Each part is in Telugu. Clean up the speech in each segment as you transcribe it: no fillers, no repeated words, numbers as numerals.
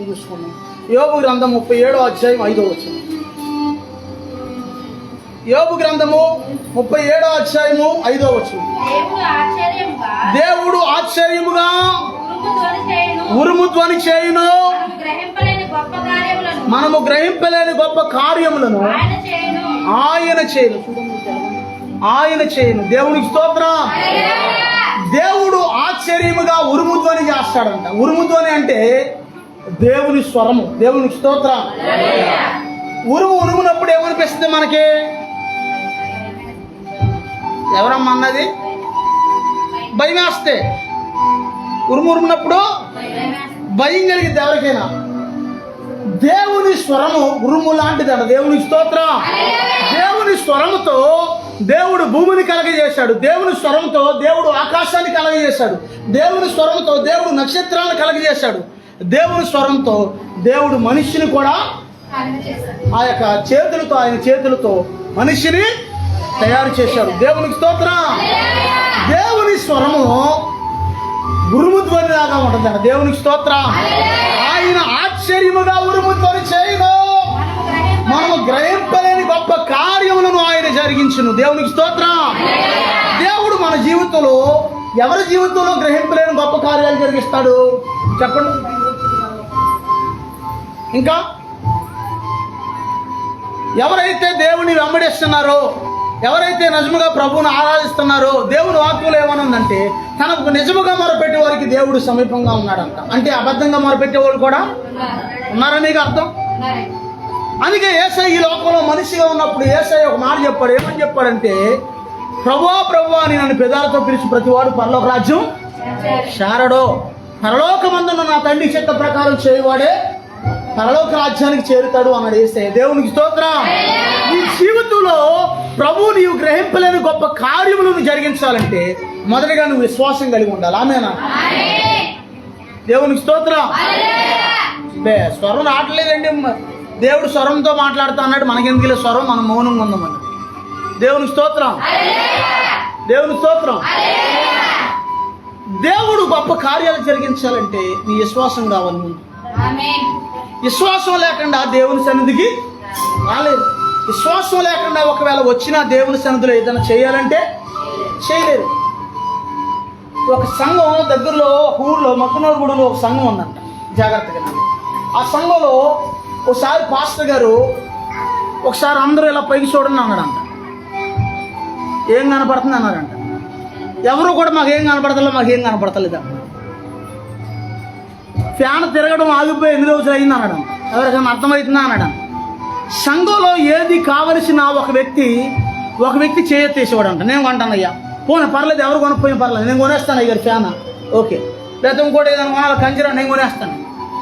చూసుకున్నాం. యోబు గ్రంథం 37వ అధ్యాయం 5వ వచనం. యోబు గ్రంథము 37వ అధ్యాయము 5వ వచనం. దేవుడు ఆశ్చర్యముగా ఉరుము ధ్వని చేయును, మనము గ్రహింపలేని గొప్ప కార్యములను ఆయన చేయును. ఆయన చేయును. దేవునికి స్తోత్రం. దేవుడు ఆశ్చర్యముగా ఉరుము ధ్వని చేస్తాడంట. ఉరుము ధ్వని అంటే దేవుని స్వరము. దేవునికి స్తోత్రం. ఉరుమునప్పుడు ఏమనిపిస్తుంది మనకి? ఎవరమ్మా అన్నది? భయం వేస్తే. ఉరుమునప్పుడు భయం కలిగింది ఎవరికైనా. దేవుని స్వరము ఉరుము లాంటిదట. దేవునికి స్తోత్రం. దేవుని స్వరముతో దేవుడు భూమిని కలగజేశాడు. దేవుని స్వరంతో దేవుడు ఆకాశాన్ని కలగజేశాడు. దేవుని స్వరంతో దేవుడు నక్షత్రాలను కలగజేశాడు. దేవుని స్వరంతో దేవుడు మనిషిని కూడా ఆ యొక్క చేతులతో, ఆయన చేతులతో మనిషిని తయారు చేశాడు. దేవునికి స్తోత్రం. దేవుని స్వరము ఉరుము ధ్వని లాగా ఉంటుందంట. దేవునికి స్తోత్రం. ఆయన ఆశ్చర్యముగా ఉరుము ధ్వని చేయను, మనము గ్రహింపలేని గొప్ప కార్యములను ఆయన జరిగించును. దేవునికి స్తోత్రం. దేవుడు మన జీవితంలో, ఎవరి జీవితంలో గ్రహింపలేని గొప్ప కార్యాలు జరిగిస్తాడు చెప్పండి. ఇంకా ఎవరైతే దేవుని వెంబడిస్తున్నారో, ఎవరైతే నిజముగా ప్రభువును ఆరాధిస్తున్నారో, దేవుని వాక్యంలో ఏమనుందంటే తనకు నిజముగా మొరపెట్టే వారికి దేవుడు సమీపంగా ఉన్నాడంట. అంటే అబద్ధంగా మొరపెట్టే వాళ్ళు కూడా ఉన్నారని నీకు అర్థం. అందుకే యేసయ్య ఈ లోకంలో మనిషిగా ఉన్నప్పుడు యేసయ్య ఒక మాట చెప్పాడు. ఏమని చెప్పాడంటే, ప్రభువా ప్రభువా అని నన్ను పెదాలతో పిలిచి ప్రతివాడు పరలోక రాజ్యం శారడో, పరలోకమందున్న నా తండ్రి చిత్త ప్రకారం చేయువాడే పరలోక రాజ్యానికి చేరుతాడు అన్నాడు యేసయ్య. దేవునికి స్తోత్రం. నీ జీవితంలో ప్రభు నీవు గ్రహింపలేని గొప్ప కార్యములను జరిగించాలంటే మొదటిగా నువ్వు విశ్వాసం కలిగి ఉండాలి. ఆమేనా? దేవునికి స్తోత్రం. స్వరం రావట్లేదండి. దేవుడు స్వరంతో మాట్లాడుతా అన్నాడు. మనకెందుకు స్వరం? మనం మౌనంగా ఉందామని. దేవునికి స్తోత్రం. దేవునికి స్తోత్రం. దేవుడు గొప్ప కార్యాలు జరిగించాలంటే నీ విశ్వాసం కావాలి ముందు. విశ్వాసం లేకుండా దేవుని సన్నిధికి రాలేదు. విశ్వాసం లేకుండా ఒకవేళ వచ్చినా దేవుని సన్నిధిలో ఏదైనా చేయాలంటే చేయలేరు. ఒక సంఘం దగ్గరలో, ఒక ఊళ్ళో మక్కునూరుగూడలో ఒక సంఘం ఉందంట. జాగ్రత్తగా. ఆ సంఘంలో ఒకసారి పాస్టర్ గారు ఒకసారి అందరూ ఇలా పైకి చూడండి అన్నాడంట. ఏం కనపడుతుంది అన్నారంట. ఎవరు కూడా మాకేం కనపడతలేదు అన్న. ఫ్యాన్ తిరగడం ఆగిపోయి 8 రోజులు అయింది అనడం. ఎవరికైనా అర్థమవుతుందా అనడం. సంఘంలో ఏది కావలసిన ఒక వ్యక్తి చేయెత్తేసేవాడు అంట. నేను కొంటానయ్యా, పోనీ పర్లేదు, ఎవరు కొనకపోయినా పర్లేదు, నేను కొనేస్తాను అయ్యారు ఫ్యాన్. ఓకే. లేకపోతే ఇంకోటి ఏదైనా కొనాలి, కంజరా నేను కొనేస్తాను,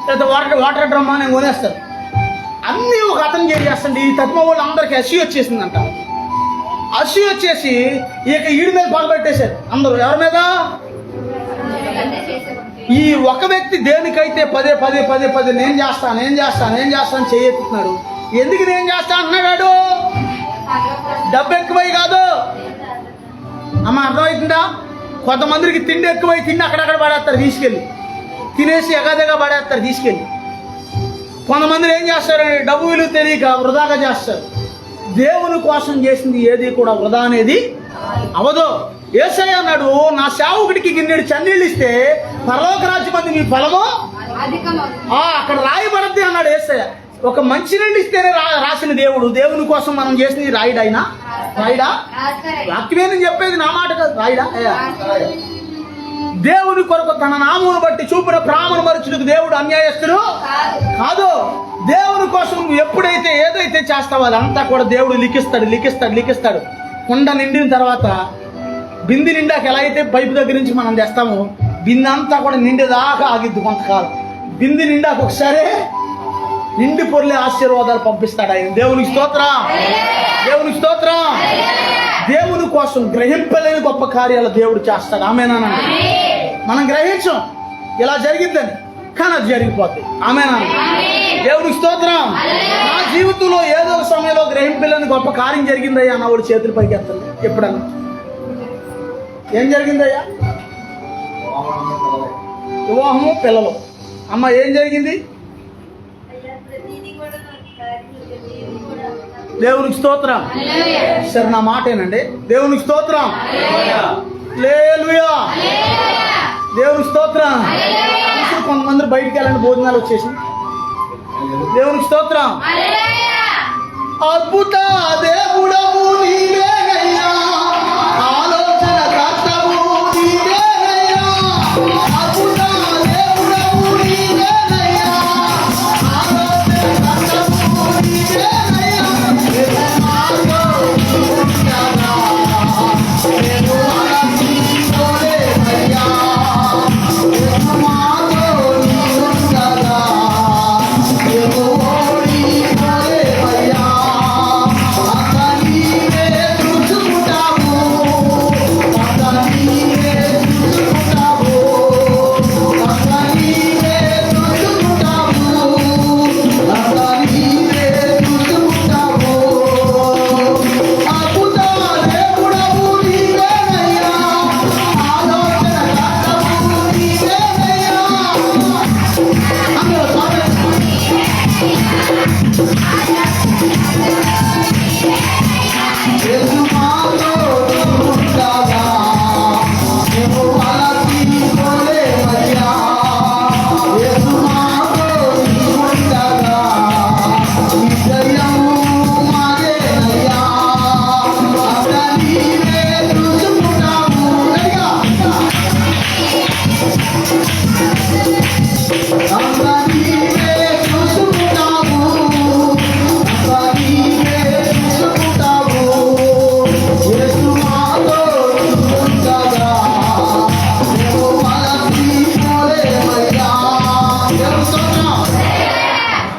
లేకపోతే వాటర్ డ్రమ్మా నేను కొనేస్తాను. అన్నీ ఒక అతను చేసేస్తాండి. ఈ తత్మ వాళ్ళు అందరికీ అసూయ వచ్చేసిందంట. అసూయ వచ్చేసి ఇక ఈడి మీద పగబెట్టేశారు అందరూ. ఎవరి మీద? ఈ ఒక వ్యక్తి దేనికైతే పదే నేను చేస్తాను చేయెత్తుతున్నాడు. ఎందుకు నేను చేస్తా అంటున్నాడు? డబ్బు ఎక్కువై కాదు అమ్మ, అర్థమవుతుందా? కొంతమందికి తిండి ఎక్కువై తిండి అక్కడక్కడ పడేస్తారు తీసుకెళ్ళి, తినేసి ఎగదగా పడేస్తారు తీసుకెళ్ళి. కొంతమంది ఏం చేస్తారు? డబ్బు విలువ తెలియక వృధాగా చేస్తారు. దేవుని కోసం చేసింది ఏది కూడా వృధా అనేది అవదు. యేసయ్య అన్నాడు, నా సేవకుడికి గిన్నెడు చన్నీళ్ళు ఇస్తే పరలోక రాజ్యమందు మీ ఫలము అక్కడ రాయబడద్ది అన్నాడు యేసయ్య. ఒక మంచి నీళ్ళు ఇస్తేనే రాసిన దేవుడు. దేవుని కోసం మనం చేసింది రాయడా? వాక్యమే నేను చెప్పేది, నా మాట కాదు. రాయడా? దేవుని కొరకు తన నామమును బట్టి చూపిన ప్రేమను మరచుటకు దేవుడు అన్యాయస్తుడు కాదు. దేవుని కోసం నువ్వు ఎప్పుడైతే ఏదైతే చేస్తావో అదంతా కూడా దేవుడు లిఖిస్తాడు. కుండ నిండిన తర్వాత బింది నిండాక ఎలా అయితే పైపు దగ్గర నుంచి మనం తెస్తామో, బింది అంతా కూడా నిండేదాకా ఆగిద్ది కొంతకాలం. బింది నిండాక ఒకసారి నిండి పొర్లే ఆశీర్వాదాలు పంపిస్తాడు ఆయన. దేవునికి స్తోత్రం. దేవునికి స్తోత్రం. దేవుని కోసం గ్రహింపలేని గొప్ప కార్యాలు దేవుడు చేస్తాడు. ఆమేనా? మనం గ్రహించం ఇలా జరిగిద్దని, కానీ అది జరిగిపోతాయి. ఆమేనా? దేవునికి స్తోత్రం. నా జీవితంలో ఏదో ఒక సమయంలో గ్రహింపలేని గొప్ప కార్యం జరిగిందయ్యా అన్నవాడు చేతులు పైకి ఎత్తండి. ఎప్పుడన్నా ఏం జరిగిందయ్యా? వివాహము, పిల్లలు. అమ్మ ఏం జరిగింది? దేవునికి స్తోత్రం. సరే నా మాట ఏనండి. దేవునికి స్తోత్రం. హల్లెలూయా. దేవునికి స్తోత్రం. కొంతమంది బయటికి వెళ్ళండి, భోజనాలు వచ్చేసి. దేవునికి స్తోత్రం. అద్భుత దేవుడవు నీవేనయ్యా, ఆలోచన కర్తవు నీవేనయ్యా. అద్భుత దేవుడవు నీవేనయ్యా, ఆలోచన కర్తవు నీవేనయ్యా.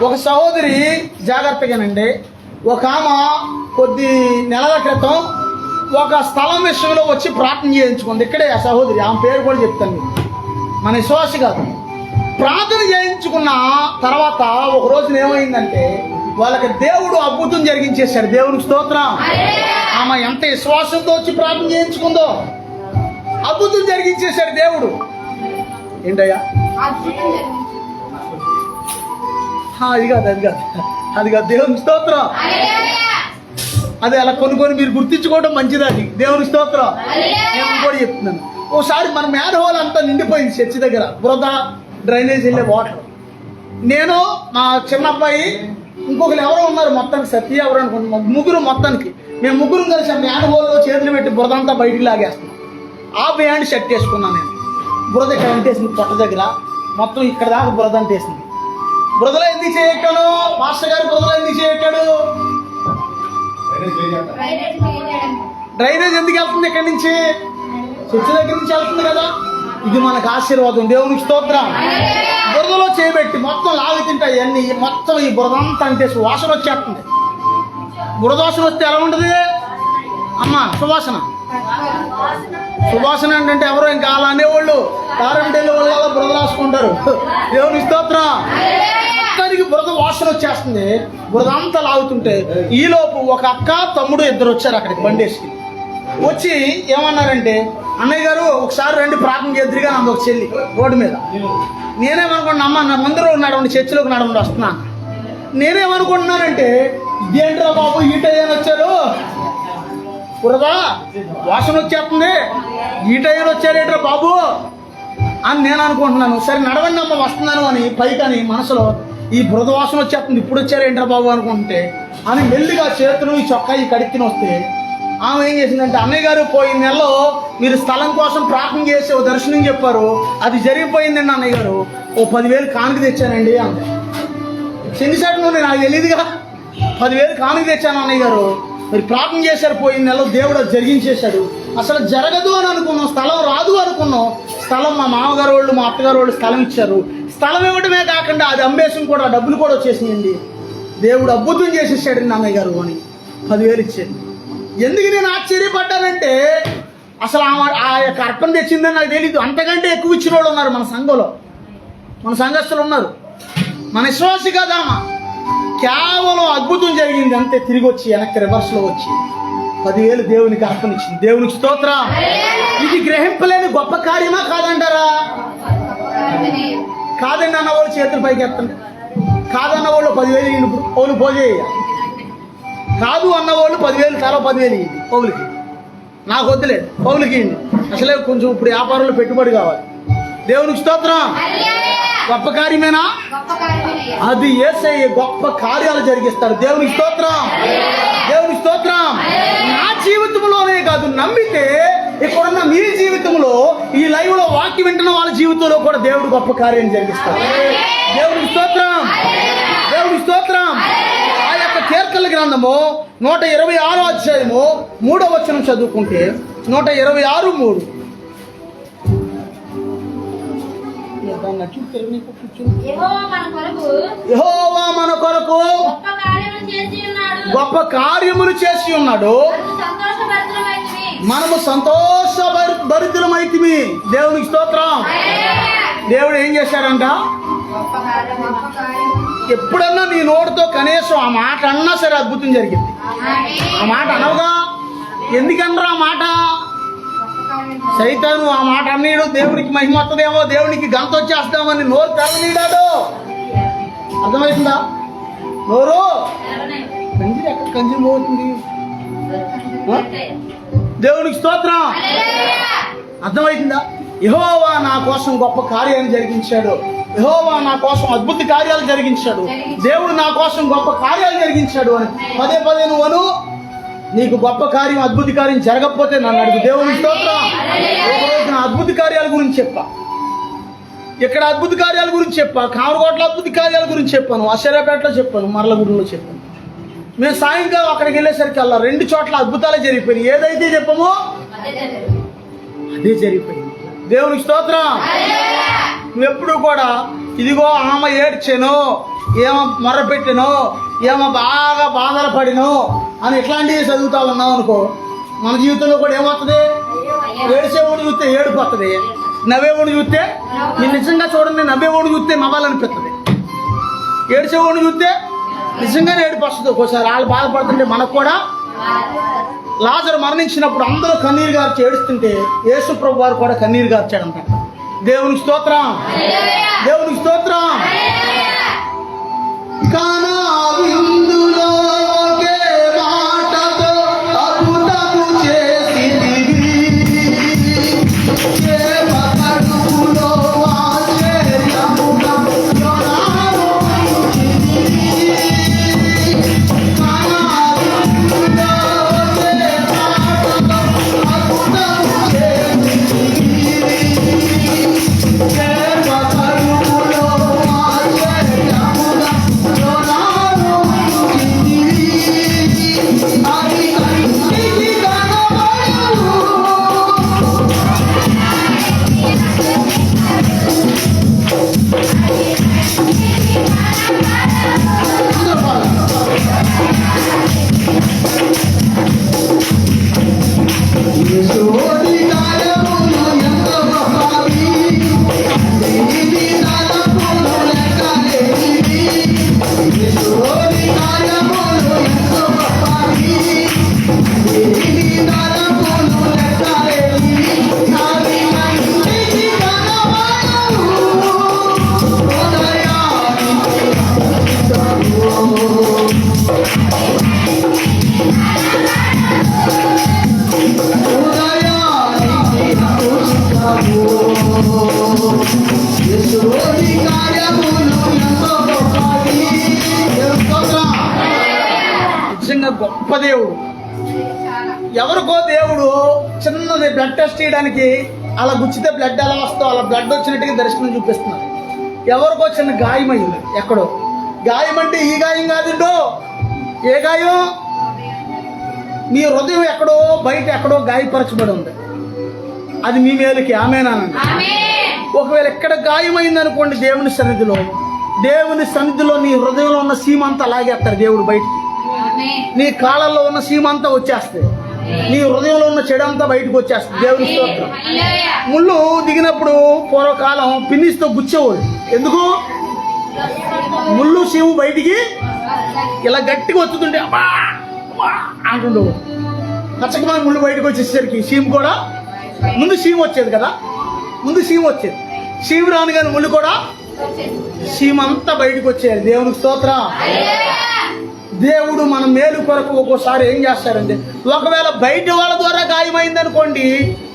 ఒక సహోదరి జాగ్రత్తగానండి, ఒక ఆమె కొద్ది నెలల క్రితం ఒక స్థలం విషయంలో వచ్చి ప్రార్థన చేయించుకుంది. ఇక్కడే ఆ సహోదరి, ఆమె పేరు కూడా చెప్తాను మీకు, మన విశ్వాసి కాదు. ప్రార్థన చేయించుకున్న తర్వాత ఒక రోజున ఏమైందంటే వాళ్ళకి దేవుడు అద్భుతం జరిగించేశాడు. దేవునికి స్తోత్రం. ఆమె ఎంత విశ్వాసంతో వచ్చి ప్రార్థన చేయించుకుందో అద్భుతం జరిగించేశాడు దేవుడు. ఏంటయ్యా? అది కాదు దేవునికి స్తోత్రం. అదే అలా కొన్ని మీరు గుర్తించుకోవడం మంచిది. అది దేవునికి స్తోత్రం. నేను కూడా చెప్తున్నాను. ఓసారి మన మ్యాన్ హోల్ అంతా నిండిపోయింది చర్చి దగ్గర, బురద, డ్రైనేజ్ వెళ్ళే వాటర్. నేను మా చిన్న అబ్బాయి ఇంకొకరు ఎవరో ఉన్నారు, మొత్తానికి సత్య ఎవరు అనుకుంటున్నాం, ముగ్గురు మొత్తానికి. మేము ముగ్గురు కలిసి ఆ మ్యాన్ హోల్లో చేతులు పెట్టి బురదంతా బయటికి లాగేస్తున్నాం. ఆ బ్యాండ్ షర్ట్ వేసుకున్నాను నేను. బురద ఇక్కడ అంటేసింది, పొట్ట దగ్గర మొత్తం ఇక్కడ దాకా బురద అంటేసింది. బురదలో ఎందుకు చేయట్టాడు మాస్టర్ గారు? బురదలో ఎందుకు చేయట్టాడు? డ్రైనేజ్ ఎందుకు వెళ్తుంది? ఇక్కడి నుంచి చర్చి దగ్గర నుంచి వెళ్తుంది కదా. ఇది మనకు ఆశీర్వాదం. దేవునికి స్తోత్రం. బురదలో చేయబెట్టి మొత్తం లాగి తింటాయి అన్ని, మొత్తం ఈ బురదంతా అంటేసి వాసన వచ్చేస్తుంది. బురద వాసన వస్తే ఎలా ఉంటుంది అమ్మా? సువాసన. సువాసన అంటే ఎవరో ఇంకా అలా అనేవాళ్ళు కారంటేళ్ళు వాళ్ళు అలా బురద రాసుకుంటారు. దేవుని స్తోత్రం. మొత్తానికి బురద వాసన వచ్చేస్తుంది. బురద అంతా లాగుతుంటే ఈలోపు ఒక అక్క తమ్ముడు ఇద్దరు వచ్చారు అక్కడికి బండేసి. వచ్చి ఏమన్నారంటే, అన్నయ్య గారు ఒకసారి రండి ప్రార్థన చేద్దరిగా నన్ను ఒక చెల్లి రోడ్డు మీద. నేనేమనుకుంటున్నా, అమ్మ నా ముందర నడవండి, చర్చిలోకి నడవండి వస్తున్నాను. నేనేమనుకుంటున్నానంటే, ఇదేంట్రా బాబు ఈ టైం వచ్చారు, బురద వాసన వచ్చేస్తుంది, ఈ టైం వచ్చారేంట్రా బాబు అని నేను అనుకుంటున్నాను. సరే నడవండి అమ్మ వస్తున్నాను అని పైకని మనసులో, ఈ బురద వాసన వచ్చేస్తుంది, ఇప్పుడు వచ్చారేంట్రా బాబు అనుకుంటే అని మెల్లిగా చేతులు ఈ చొక్కా ఈ కడిక్కిన వస్తే ఆమె ఏం చేసిందంటే, అన్నయ్య గారు పోయిన నెలలో మీరు స్థలం కోసం ప్రార్థన చేసి ఓ దర్శనం చెప్పారు, అది జరిగిపోయిందండి అన్నయ్య గారు, ఓ 10,000 కానుక తెచ్చానండి అంది. చెందిసాటి నుండి నాకు తెలియదుగా, 10,000 కానుక తెచ్చాను అన్నయ్య గారు, మరి ప్రార్థన చేశారు పోయిన నెలలో, దేవుడు అది జరిగించేశాడు. అసలు జరగదు అని అనుకున్నాం, స్థలం రాదు అనుకున్నాం. స్థలం మా మామగారు వాళ్ళు మా అత్తగారు వాళ్ళు స్థలం ఇచ్చారు. స్థలం ఇవ్వడమే కాకుండా అది అమ్మేసి కూడా డబ్బులు కూడా వచ్చేసినాయండి. దేవుడు అద్భుతం చేసేసాడండి అన్నయ్య గారు అని 10,000 ఇచ్చాడు. ఎందుకు నేను ఆశ్చర్యపడ్డానంటే, అసలు ఆ యొక్క అర్పణ తెచ్చిందని నాకు తెలియదు. అంతకంటే ఎక్కువ ఇచ్చిన వాళ్ళు ఉన్నారు మన సంఘంలో, మన సంఘస్థులు ఉన్నారు. మన విశ్వాసి కదామా, కేవలం అద్భుతం జరిగింది అంతే. తిరిగి వచ్చి వెనక్కి రివర్స్లో వచ్చి 10,000 దేవునికి అర్పణ ఇచ్చింది. దేవునికి స్తోత్రం. ఇది గ్రహింపలేని గొప్ప కార్యమా కాదంటారా? కాదండి అన్న వాళ్ళు చేతులు పైకి ఎత్తండి. కాదన్న వాళ్ళు 10,000 ఇవ్వండి. ఇప్పుడు పౌలు పోజేయ. కాదు అన్న వాళ్ళు 10,000 చాలా 10,000 ఇవ్వండి పౌలుకి. నాకు వద్దులే, పౌలుకి ఇవ్వండి. అసలే కొంచెం ఇప్పుడు వ్యాపారంలో పెట్టుబడి కావాలి. దేవునికి స్తోత్రం. గొప్ప కార్యమేనా? అది యేసయ్య గొప్ప కార్యాలు జరిగిస్తాడు. దేవునికి స్తోత్రం. దేవునికి స్తోత్రం. నా జీవితంలోనే కాదు, నమ్మితే ఇక్కడున్న మీ జీవితంలో, ఈ లైవ్ లో వాక్యం వింటున్న వాళ్ళ జీవితంలో కూడా దేవుడు గొప్ప కార్యం జరిగిస్తాడు. దేవునికి స్తోత్రం. దేవునికి స్తోత్రం. ఆ యొక్క కీర్తనల గ్రంథము 126వ అధ్యాయము 3వ వచనం చదువుకుంటే 126:3. యెహోవా మన కొరకు గొప్ప కార్యములు చేసి ఉన్నాడు, మనము సంతోషభరితులమైతిమి. దేవునికి స్తోత్రం. దేవుడు ఏం చేశాడంట? ఎప్పుడన్నా నీ నోటితో కనీసం ఆ మాట అన్నా సరే అద్భుతం జరిగింది. ఆ మాట అనవుగా. ఎందుకనరా ఆ మాట? సైతాను ఆ మాట అన్నీడు దేవునికి మహిమ వస్తుందేమో, దేవునికి గంత వచ్చేస్తామని నోరు తెరవనీడాడు. అర్థమవుతుందా? నోరు కంజి ఎక్కడ కంజి పోతుంది. దేవునికి స్తోత్రం. అర్థమవుతుందా? యెహోవా నా కోసం గొప్ప కార్యాన్ని జరిగించాడు, యెహోవా నా కోసం అద్భుత కార్యాలు జరిగించాడు, దేవుడు నా కోసం గొప్ప కార్యాలు జరిగించాడు అని పదే పదే నువ్వు నీకు గొప్ప కార్యం అద్భుత కార్యం జరగకపోతే నన్ను అడుగు. దేవునికి స్తోత్రం. ఒకరోజు నా అద్భుత కార్యాల గురించి చెప్పా, ఇక్కడ అద్భుత కార్యాల గురించి చెప్పా, కామరకోట్ల అద్భుత కార్యాల గురించి చెప్పాను, అశరాపేటలో చెప్పాను, మరలగూడలో చెప్పాను. మేము సాయంకాలం అక్కడికి వెళ్ళేసరికి అలా 2 చోట్ల అద్భుతాలే జరిగిపోయినాయి. ఏదైతే చెప్పామో అదే జరిగిపోయింది. దేవునికి స్తోత్రం. నువ్వెప్పుడు కూడా ఇదిగో ఆమె ఏడ్చాను, ఏమో మొర్రపెట్టాను, ఏమో బాగా బాధలు పడిను అని ఇట్లాంటివి చదువుతా ఉన్నావు అనుకో, మన జీవితంలో కూడా ఏమవుతుంది? ఏడ్చేవాడు చూస్తే ఏడుపు వస్తుంది, నవ్వేవాడు చూస్తే నేను నిజంగా చూడండి, నవ్వేవాడు చూస్తే నవ్వాలనిపిస్తుంది, ఏడ్చేవాడు చూస్తే నిజంగానే ఏడుపు వస్తుంది. ఒకసారి వాళ్ళు బాధపడుతుంటే మనకు కూడా. లాజరు మరణించినప్పుడు అందరూ కన్నీరు గార్చి ఏడుస్తుంటే యేసు ప్రభు వారు కూడా కన్నీరు గార్చాడంట. దేవునికి స్తోత్రం. దేవునికి స్తోత్రం. కానా విందులో ఒకే మాటతో అద్భుతము చేసితివి, చేపకడుపులో ఆశ్చర్యముగా యోనాను ఉంచితివి. కానా విందులో ఒకే మాటతో అద్భుతము చేసితివి, చేపకడుపులో ఆశ్చర్యముగా యోనాను ఉంచితివి. అది కంటికి కనబడదు, యేసోని కార్యములు ఎంతో గొప్పవి, నీతి తలపులు లెక్కలేనివి. యేసోని కార్యములు ఎంతో గొప్పవి, నీతి తలపులు లెక్కలేనివి. అవి కంటికి కనబడవు, హృదయానికి అందుతావు. యేసోని కార్యములు ఎంతో గొప్పవి. నిజంగా గొప్ప దేవుడు. ఎవరికో దేవుడు చిన్నది బ్లడ్ టెస్ట్ చేయడానికి అలా గుచ్చితే బ్లడ్ ఎలా వస్తో అలా బ్లడ్ వచ్చినట్టుగా దర్శనం చూపిస్తున్నారు. ఎవరికో చిన్న గాయం అయింది ఎక్కడో. గాయం అంటే ఈ గాయం కాదుండో. ఏ గాయం? మీ హృదయం ఎక్కడో బయట ఎక్కడో గాయపరచబడి ఉంది. అది మీ మేలుకి. ఆమేనండి. ఒకవేళ ఎక్కడ గాయమైంది అనుకోండి, దేవుని సన్నిధిలో నీ హృదయంలో ఉన్న సీమంతా లాగేస్తారు దేవుడు బయటికి. నీ కాళ్ళల్లో ఉన్న సీమంతా వచ్చేస్తుంది, నీ హృదయంలో ఉన్న చెడంతా బయటకు వచ్చేస్తుంది. దేవుని స్తోత్రం. ముళ్ళు దిగినప్పుడు పూర్వకాలం పిన్నిస్తో గుచ్చేవాడు. ఎందుకు? ముళ్ళు సీము బయటికి ఇలా గట్టిగా వచ్చుతుంటే అబ్బా అంటుండవు. కచ్చకమైన ముళ్ళు బయటకు వచ్చేసరికి సీము కూడా, ముందు సీము వచ్చేది కదా, ముందు సీము వచ్చేది. సీము రాను కానీ ముళ్ళు కూడా సీమంతా బయటకు వచ్చేయాలి. దేవునికి స్తోత్రం. దేవుడు మన మేలు కొరకు ఒక్కోసారి ఏం చేస్తారంటే, ఒకవేళ బయట వాళ్ళ ద్వారా గాయమైంది అనుకోండి,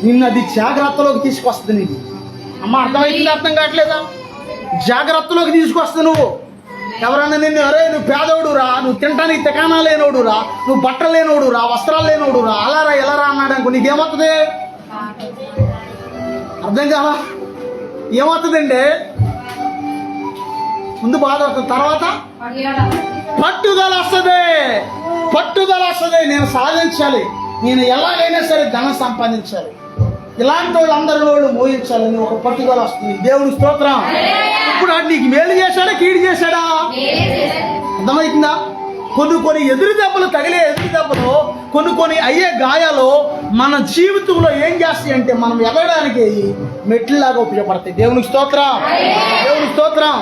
నిన్ను అది జాగ్రత్తలోకి తీసుకొస్తుంది. నీకు అమ్మ అర్థమైంది? అర్థం కావట్లేదా? జాగ్రత్తలోకి తీసుకొస్తుంది. నువ్వు ఎవరన్నా నిన్ను, అరే నువ్వు పేదోడు రా, నువ్వు తినడానికి తికానా లేనోడు రా, నువ్వు బట్టలు లేనోడు రా, వస్త్రాలు లేనోడు రా, అలా రా ఎలా రా అన్నాడు అనుకో, నీకేమవుతుంది? అర్థం కావా? ఏమవుతుందండి? ముందు బాధ వస్తుంది, తర్వాత పట్టుదల వస్తుంది. పట్టుదల వస్తుంది. నేను సాధించాలి, నేను ఎలాగైనా సరే ధనం సంపాదించాలి, ఇలాంటి వాళ్ళు అందరి వాళ్ళు మోయించాలని ఒక పట్టుదల వస్తుంది. దేవుని స్తోత్రం. ఇప్పుడు అది నీకు మేలు చేశాడా కీడు చేశాడా? అర్థమవుతుందా? కొన్ని ఎదురు దెబ్బలు తగిలే ఎదురు దెబ్బలు, కొన్ని అయ్యే గాయాలు మన జీవితంలో ఏం చేస్తాయి అంటే, మనం ఎదగడానికి మెట్లులాగా ఉపయోగపడతాయి. దేవునికి స్తోత్రం. దేవునికి స్తోత్రం.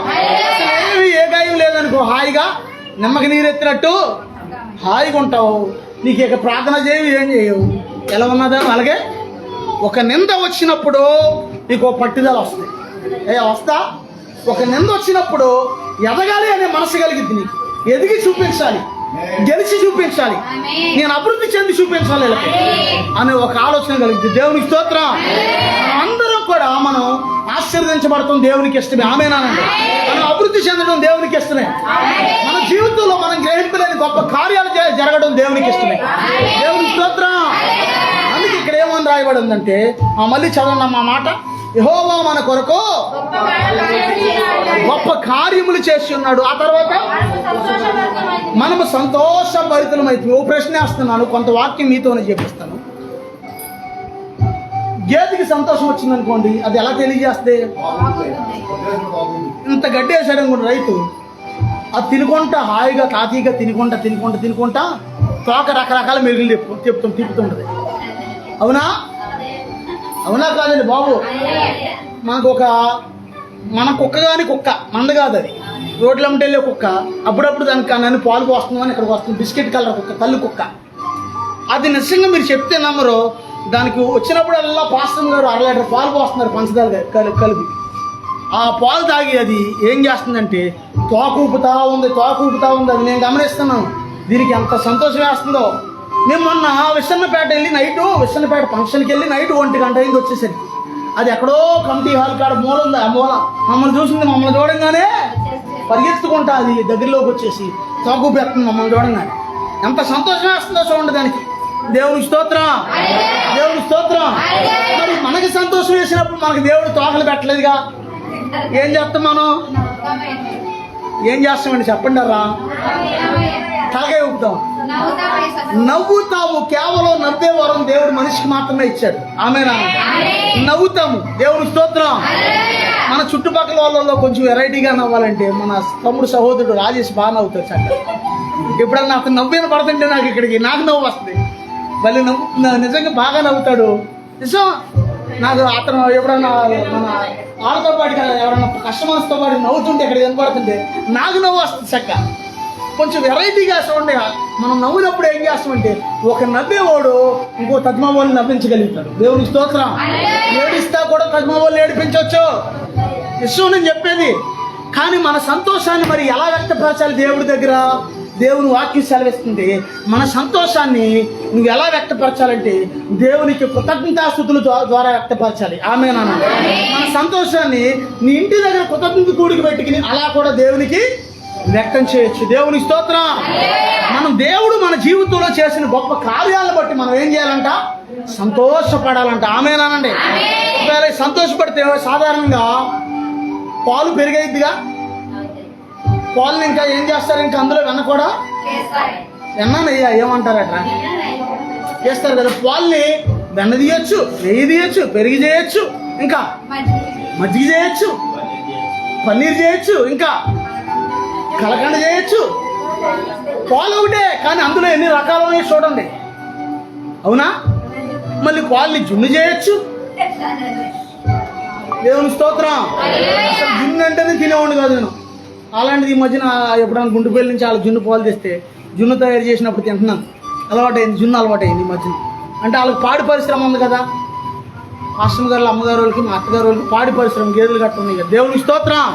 అసలు ఏమి ఏ గాయం లేదనుకో, హాయిగా నిమ్మకి నీరెత్తినట్టు హాయిగా ఉంటావు. నీకు ఇక ప్రార్థన చేయవు, ఏం చేయవు, ఎలా ఉన్నదా? అలాగే ఒక నింద వచ్చినప్పుడు నీకు పట్టుదల వస్తుంది. వస్తా ఒక నింద వచ్చినప్పుడు ఎదగాలి అనే మనసు కలిగింది. నీకు ఎదిగి చూపించాలి, గెలిచి చూపించాలి, నేను అభివృద్ధి చెంది చూపించాలి అనే ఒక ఆలోచన కలిగింది. దేవునికి స్తోత్రం. అందరం కూడా మనం ఆశీర్వదించబడతాం, దేవునికి ఇష్టమే. ఆమేనానండి. మనం అభివృద్ధి చెందడం దేవునికి ఇష్టమే. మన జీవితంలో మనం గ్రహింపలేని గొప్ప కార్యాలు జరగడం దేవునికి ఇష్టమే. దేవునికి స్తోత్రం. అందుకే ఇక్కడ ఏమని రాయబడి ఉందంటే, మళ్ళీ చదవండి మా మాట. యెహోవా మన కొరకు గొప్ప కార్యములు చేసి ఉన్నాడు. ఆ తర్వాత మనము సంతోషభరితమైతే. ఓ ప్రశ్న వేస్తున్నాను, కొంత వాక్యం మీతోనే చెప్పిస్తాను. గేదెకి సంతోషం వచ్చింది అనుకోండి, అది ఎలా తెలియజేస్తే, ఇంత గడ్డి వేసాడు అనుకోండి రైతు, అది తినుకుంటా హాయిగా తాతీగా తినుకుంటా తోక రకరకాల మెరుగులు తిప్పుతుంటది. అవునా? అవునా కాదండి బాబు? మన కుక్క కానీ కుక్క మంద కాదు, అది రోడ్లు అమ్మటి వెళ్ళే కుక్క. అప్పుడప్పుడు దానికి నన్ను పాలు పోస్తుందని ఇక్కడికి వస్తుంది. బిస్కెట్ కలర్ కుక్క, తల్లి కుక్క. అది నిజంగా మీరు చెప్తే నమ్మరు. దానికి వచ్చినప్పుడు అలా పాస్టర్ గారు 1.5 లీటర్ పాలు పోస్తున్నారు పంచదార కలిపి. ఆ పాలు తాగి అది ఏం చేస్తుందంటే తోక ఊపుతా ఉంది. అది నేను గమనిస్తున్నాను. దీనికి ఎంత సంతోషం వేస్తుందో. మేము మొన్న విసన్నపేట ఫంక్షన్కి వెళ్ళి నైట్ 1 గంట అయింది వచ్చేసరికి. అది ఎక్కడో కమిటీ హాల్ కాడ మూల ఉంది. ఆ మూల మమ్మల్ని చూసింది. మమ్మల్ని చూడంగానే పరిగెత్తుకుంటా అది దగ్గరలోకి వచ్చేసి తోక పెడుతుంది. మమ్మల్ని చూడంగానే ఎంత సంతోషం వేస్తుందో చూడండి దానికి. దేవునికి స్తోత్రం. దేవునికి స్తోత్రం. మరి మనకి సంతోషం వేసినప్పుడు మనకి దేవుడు తోకలు పెట్టలేదుగా. ఏం చేస్తాం మనం? ఏం చేస్తామండి చెప్పండి రా? తలకాయ ఊపుతాం, నవ్వుతాము. కేవలం నవ్వే వరం దేవుడు మనిషికి మాత్రమే ఇచ్చాడు. ఆమేనా? నవ్వుతాము. దేవునికి స్తోత్రం. మన చుట్టుపక్కల వాళ్ళలో కొంచెం వెరైటీగా నవ్వాలంటే మన తమ్ముడు సహోదరుడు రాజేష్ బాగా నవ్వుతాడు. చక్కగా ఎప్పుడన్నా అతను నవ్వేన పడుతుంటే నాకు నవ్వు వస్తుంది. మళ్ళీ నిజంగా బాగా నవ్వుతాడు. నిజం. నాకు అతను ఎప్పుడన్నా మన వాళ్ళతో పాటు ఎవరన్నా కస్టమర్స్తో పాటు నవ్వుతుంటే ఇక్కడ కనపడుతుంటే నాకు నవ్వు వస్తుంది. చక్క కొంచెం వెరైటీగా చూడండి. మనం నవ్వునప్పుడు ఏం చేస్తామంటే, ఒక నవ్వేవాడు ఇంకో తజ్మావాళ్ళని నవ్వించగలుగుతాడు. దేవునికి స్తోత్రం. ఏడిస్తా కూడా తజ్మావాళ్ళని ఏడిపించవచ్చు. విషయం నేను చెప్పేది. కానీ మన సంతోషాన్ని మరి ఎలా వ్యక్తపరచాలి దేవుడి దగ్గర? దేవుని వాక్యం సెలవిస్తుంది. మన సంతోషాన్ని నువ్వు ఎలా వ్యక్తపరచాలంటే దేవునికి కృతజ్ఞతాస్తుతుల ద్వారా వ్యక్తపరచాలి. ఆమేనా? మన సంతోషాన్ని నీ ఇంటి దగ్గర కృతజ్ఞత కూడికి పెట్టుకుని అలా కూడా దేవునికి వ్యక్తం చేయొచ్చు. దేవునికి స్తోత్రం. మనం దేవుడు మన జీవితంలో చేసిన గొప్ప కార్యాలను బట్టి మనం ఏం చేయాలంట? సంతోషపడాలంట. ఆమేనానండి. ఒకవేళ సంతోషపడితే సాధారణంగా పాలు పెరిగైద్దిగా. పాలను ఇంకా ఏం చేస్తారు? ఇంకా అందులో వెన్న కూడా వెన్నయ్యా ఏమంటారట చేస్తారు కదా. పాలని వెన్న తీయచ్చు, నెయ్యి తీయచ్చు, పెరిగి చేయొచ్చు, ఇంకా మజ్జిగ చేయొచ్చు, పన్నీర్ చేయొచ్చు, ఇంకా కలకండ చేయొచ్చు. పాలు ఒకటే కానీ అందులో ఎన్ని రకాలు చూడండి. అవునా? మళ్ళీ పాలని జున్ను చేయొచ్చు. దేవుని స్తోత్రం. అసలు జున్ను అంటేనే తినేవాడిని కాదు నేను. అలాంటిది ఈ మధ్యన ఎప్పుడైనా గుంటుపల్లి నుంచి వాళ్ళ జున్ను పాలు తెస్తే జున్ను తయారు చేసినప్పుడు తింటున్నాను. అలవాటైంది, జున్ను అలవాటైంది ఈ మధ్యన. అంటే వాళ్ళకి పాడి పరిశ్రమ ఉంది కదా. మాస్టర్ గారు అమ్మగారు వాళ్ళకి మా అత్తగారు వాళ్ళకి పాడి పరిశ్రమ గేదెలు కట్టున్నాయి కదా. దేవునికి స్తోత్రం.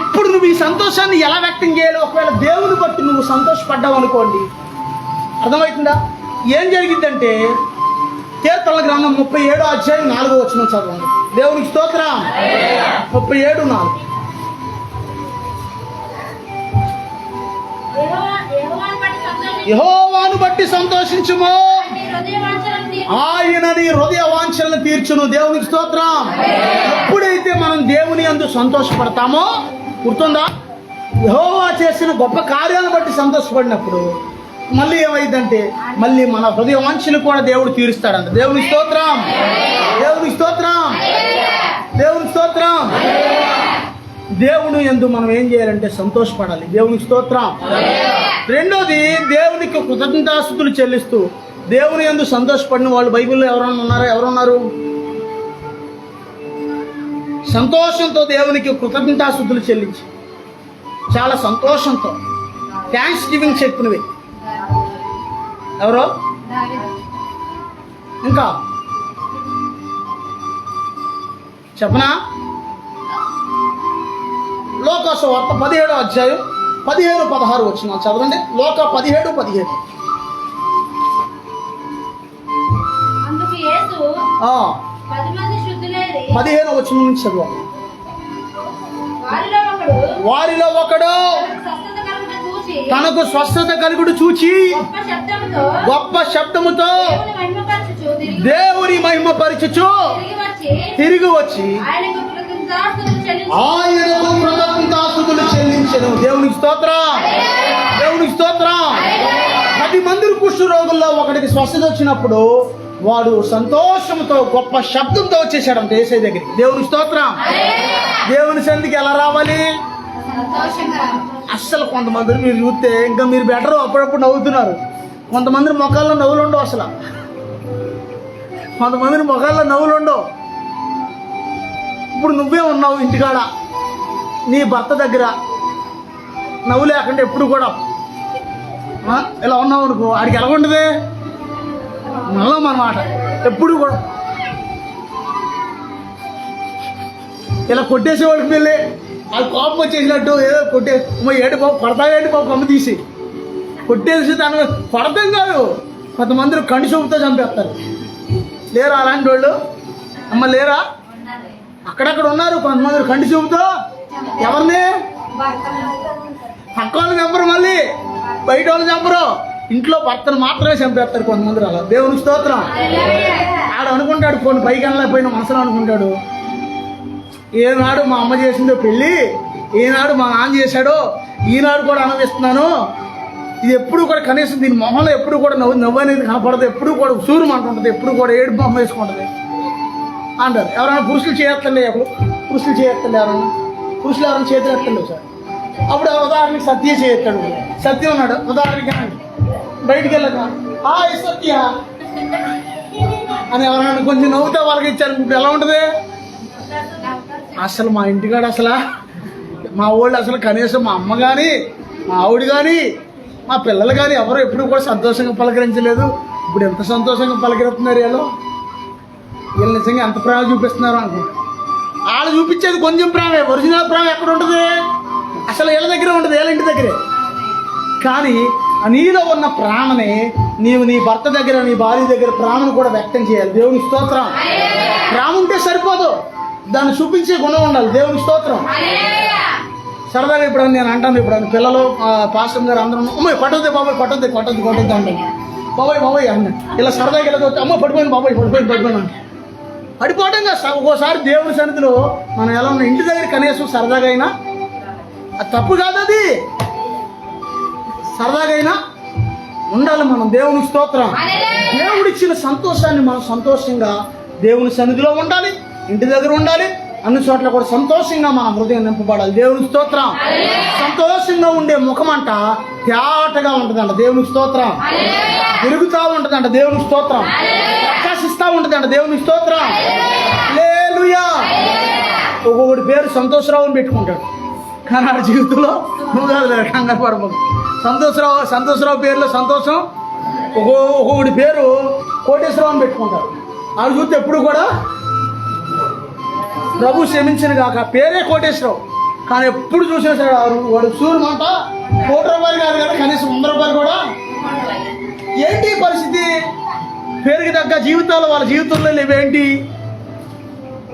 ఇప్పుడు నువ్వు ఈ సంతోషాన్ని ఎలా వ్యక్తం చేయాలి? ఒకవేళ దేవుని బట్టి నువ్వు సంతోషపడ్డావు అనుకోండి, అర్థమవుతుందా? ఏం జరిగిందంటే కీర్తనల గ్రంథం 37:4 చదవండి. దేవునికి స్తోత్రం. 37:4. యెహోవాను బట్టి సంతోషించుము, ఆయన నీ హృదయ వాంఛలను తీర్చును. దేవునికి స్తోత్రం. ఎప్పుడైతే మనం దేవుని యందు సంతోషపడతామో, గుర్తుందా, యెహోవా చేసిన గొప్ప కార్యాలను బట్టి సంతోషపడినప్పుడు మళ్ళీ ఏమైందంటే మళ్ళీ మన హృదయ వాంఛలు కూడా దేవుడు తీరుస్తాడంట. దేవునికి స్తోత్రం. దేవునికి స్తోత్రం. దేవునికి స్తోత్రం. దేవుని యందు మనం ఏం చేయాలంటే సంతోషపడాలి. దేవునికి స్తోత్రం. రెండోది, దేవునికి కృతజ్ఞతాస్తుతులు చెల్లిస్తూ దేవుని యందు సంతోషపడిన వాళ్ళు బైబిల్లో ఎవరైనా ఉన్నారా? ఎవరున్నారు? సంతోషంతో దేవునికి కృతజ్ఞతాస్తుతులు చెల్లించి చాలా సంతోషంతో థ్యాంక్స్ గివింగ్ చెప్పినవి ఎవరో? ఇంకా చెప్పనా? లోకాసువార్త 17:15-16 చదవండి. లోక 17:15. అందుకు యేసు 15 నుంచి చదవాలి. వారిలో ఒకడు తనకు స్వస్థత కలుగుడు చూచి గొప్ప శబ్దముతో దేవుని మహిమపరచుచు తిరిగి వచ్చి ఆయనకు కృతజ్ఞతాస్తుతులు చెల్లించెను. దేవునికి స్తోత్రం. దేవునికి స్తోత్రం. 10 మంది కుష్ఠ రోగుల్లో ఒకడికి స్వస్థత వచ్చినప్పుడు వాడు సంతోషంతో గొప్ప శబ్దంతో వచ్చేసాడంట యేసయ్య దగ్గరికి. దేవునికి స్తోత్రం. దేవుని సన్నిధికి ఎలా రావాలి? అస్సలు కొంతమంది మీరు చూస్తే ఇంకా మీరు బెటర్, అప్పుడప్పుడు నవ్వుతున్నారు. కొంతమంది మొఖాల్లో నవ్వులు ఉండవు. అసలు కొంతమంది మొఖాల్లో నవ్వులు ఉండవు. ఇప్పుడు నువ్వే ఉన్నావు ఇంటికాడ, నీ భర్త దగ్గర నవ్వు లేకుండా ఎప్పుడు కూడా ఇలా ఉన్నావు అనుకో, ఆడికి ఎలా ఉంటుంది? నవ్వం అన్నమాట. ఎప్పుడు కూడా ఇలా కొట్టేసేవాడికి వెళ్ళి అది కోపం వచ్చేసినట్టు ఏదో ఏడు బాబు పడతావేంటి బాబు కమ్మ తీసి కొట్టేసి తను పడతాం కాదు. కొంతమంది కంటి చూపుతో చంపేస్తారు. లేరా అలాంటి వాళ్ళు? అమ్మ లేరా? అక్కడక్కడ ఉన్నారు కొంతమంది కంటి చూపుతో. ఎవరిని? పక్క వాళ్ళు చంపరు, మళ్ళీ బయట వాళ్ళు చంపరు. ఇంట్లో భర్తను మాత్రమే చంపేస్తారు కొంతమంది. అలా దేవునికి స్తోత్రం. ఆడు అనుకుంటాడు, కొన్ని పైకి వెళ్ళలేకపోయినా మనసులో అనుకుంటాడు, ఏనాడు మా అమ్మ చేసిందో పెళ్ళి, ఈనాడు మా నాన్న చేశాడో, ఈనాడు కూడా అనుభవిస్తున్నాను. ఇది ఎప్పుడు కూడా కనీసం దీని మొహంలో ఎప్పుడు కూడా నవ్వు అనేది కనపడదు. ఎప్పుడు కూడా సూర్యం అంటుంటుంది, ఎప్పుడు కూడా ఏడు మొహం వేసుకుంటుంది అంటారు. ఎవరైనా పురుషులు చేయొత్తండి, పురుషులు చేయొత్తండి, పురుషులు ఎవరైనా చేతులు ఎత్తండి సార్. అప్పుడు ఉదాహరణకి సత్య చేయొత్తాడు. సత్యం ఉన్నాడు ఉదాహరణకి బయటికి వెళ్ళక హాయ్ సత్య అని ఎవరైనా కొంచెం నవ్వుతా వాళ్ళకి ఇచ్చారు, ఎలా ఉంటుంది? అసలు మా ఇంటికాడ అసలు మా వాళ్ళు అసలు కనీసం మా అమ్మ కానీ మా ఆవిడ కానీ మా పిల్లలు కానీ ఎవరు ఎప్పుడు కూడా సంతోషంగా పలకరించలేదు. ఇప్పుడు ఎంత సంతోషంగా పలకరిస్తున్నారు వీళ్ళు నిజంగా ఎంత ప్రేమ చూపిస్తున్నారు అనుకుంటా. వాళ్ళు చూపించేది కొంచెం ప్రేమే, ఒరిజినల్ ప్రేమ ఎక్కడ ఉంటుంది? అసలు వీళ్ళ దగ్గరే ఉంటుంది, వీళ్ళ ఇంటి దగ్గరే. కానీ నీలో ఉన్న ప్రేమని నీవు నీ భర్త దగ్గర, నీ భార్య దగ్గర ప్రేమను కూడా వ్యక్తం చేయాలి. దేవుని స్తోత్రం. ప్రేమ ఉంటే సరిపోదు, దాన్ని చూపించే గుణం ఉండాలి. దేవుని స్తోత్రం. సరదాగా ఇప్పుడు నేను అంటాను, ఇప్పుడు పిల్లలు పాస్టర్ గారు అందరూ అమ్మాయి పట్టొద్దు బాబాయ్, కొట్టొద్దు అంటాను. బాబాయ్ అన్న ఇలా సరదాగా ఇలా అమ్మ పడిపోయింది బాబాయ్, పడిపోయినా పడిపోవడం కాదు. ఒక్కోసారి దేవుని సన్నిధిలో మనం ఎలా ఉన్నా ఇంటి దగ్గర కనీసం సరదాగా అయినా, అది తప్పు కాదు, అది సరదాగా అయినా ఉండాలి మనం. దేవుని స్తోత్రం. దేవుడిచ్చిన సంతోషాన్ని మనం సంతోషంగా దేవుని సన్నిధిలో ఉండాలి, ఇంటి దగ్గర ఉండాలి, అన్ని చోట్ల కూడా సంతోషంగా మన హృదయం నింపబడాలి. దేవుని స్తోత్రం. సంతోషంగా ఉండే ముఖం అంట తేటగా ఉంటుందంట. దేవుని స్తోత్రం. పెరుగుతూ ఉంటుందంట. దేవుని స్తోత్రం. ప్రకాశిస్తూ ఉంటుందంట. దేవుని స్తోత్రం. హల్లెలూయా. ఒక్కొక్కటి పేరు సంతోషరావు అని పెట్టుకుంటాడు, కానీ ఆ జీవితంలో నువ్వు కాదు, కంగారు పడబోదు. సంతోషరావు పేరులో సంతోషం. ఒక్కొక్కటి పేరు కోటేశ్వరరావు అని పెట్టుకుంటారు. వాళ్ళు చూస్తే ఎప్పుడు కూడా ప్రభు క్షమించిన కాక పేరే కోటేశ్వరరావు, కానీ ఎప్పుడు చూసినా సరే వాడు సూర్యు మాట ₹1 కాదు కదా, కనీసం ₹100 కూడా. ఏంటి పరిస్థితి? పేరుకి తగ్గ జీవితాలు వాళ్ళ జీవితంలో లేవేంటి?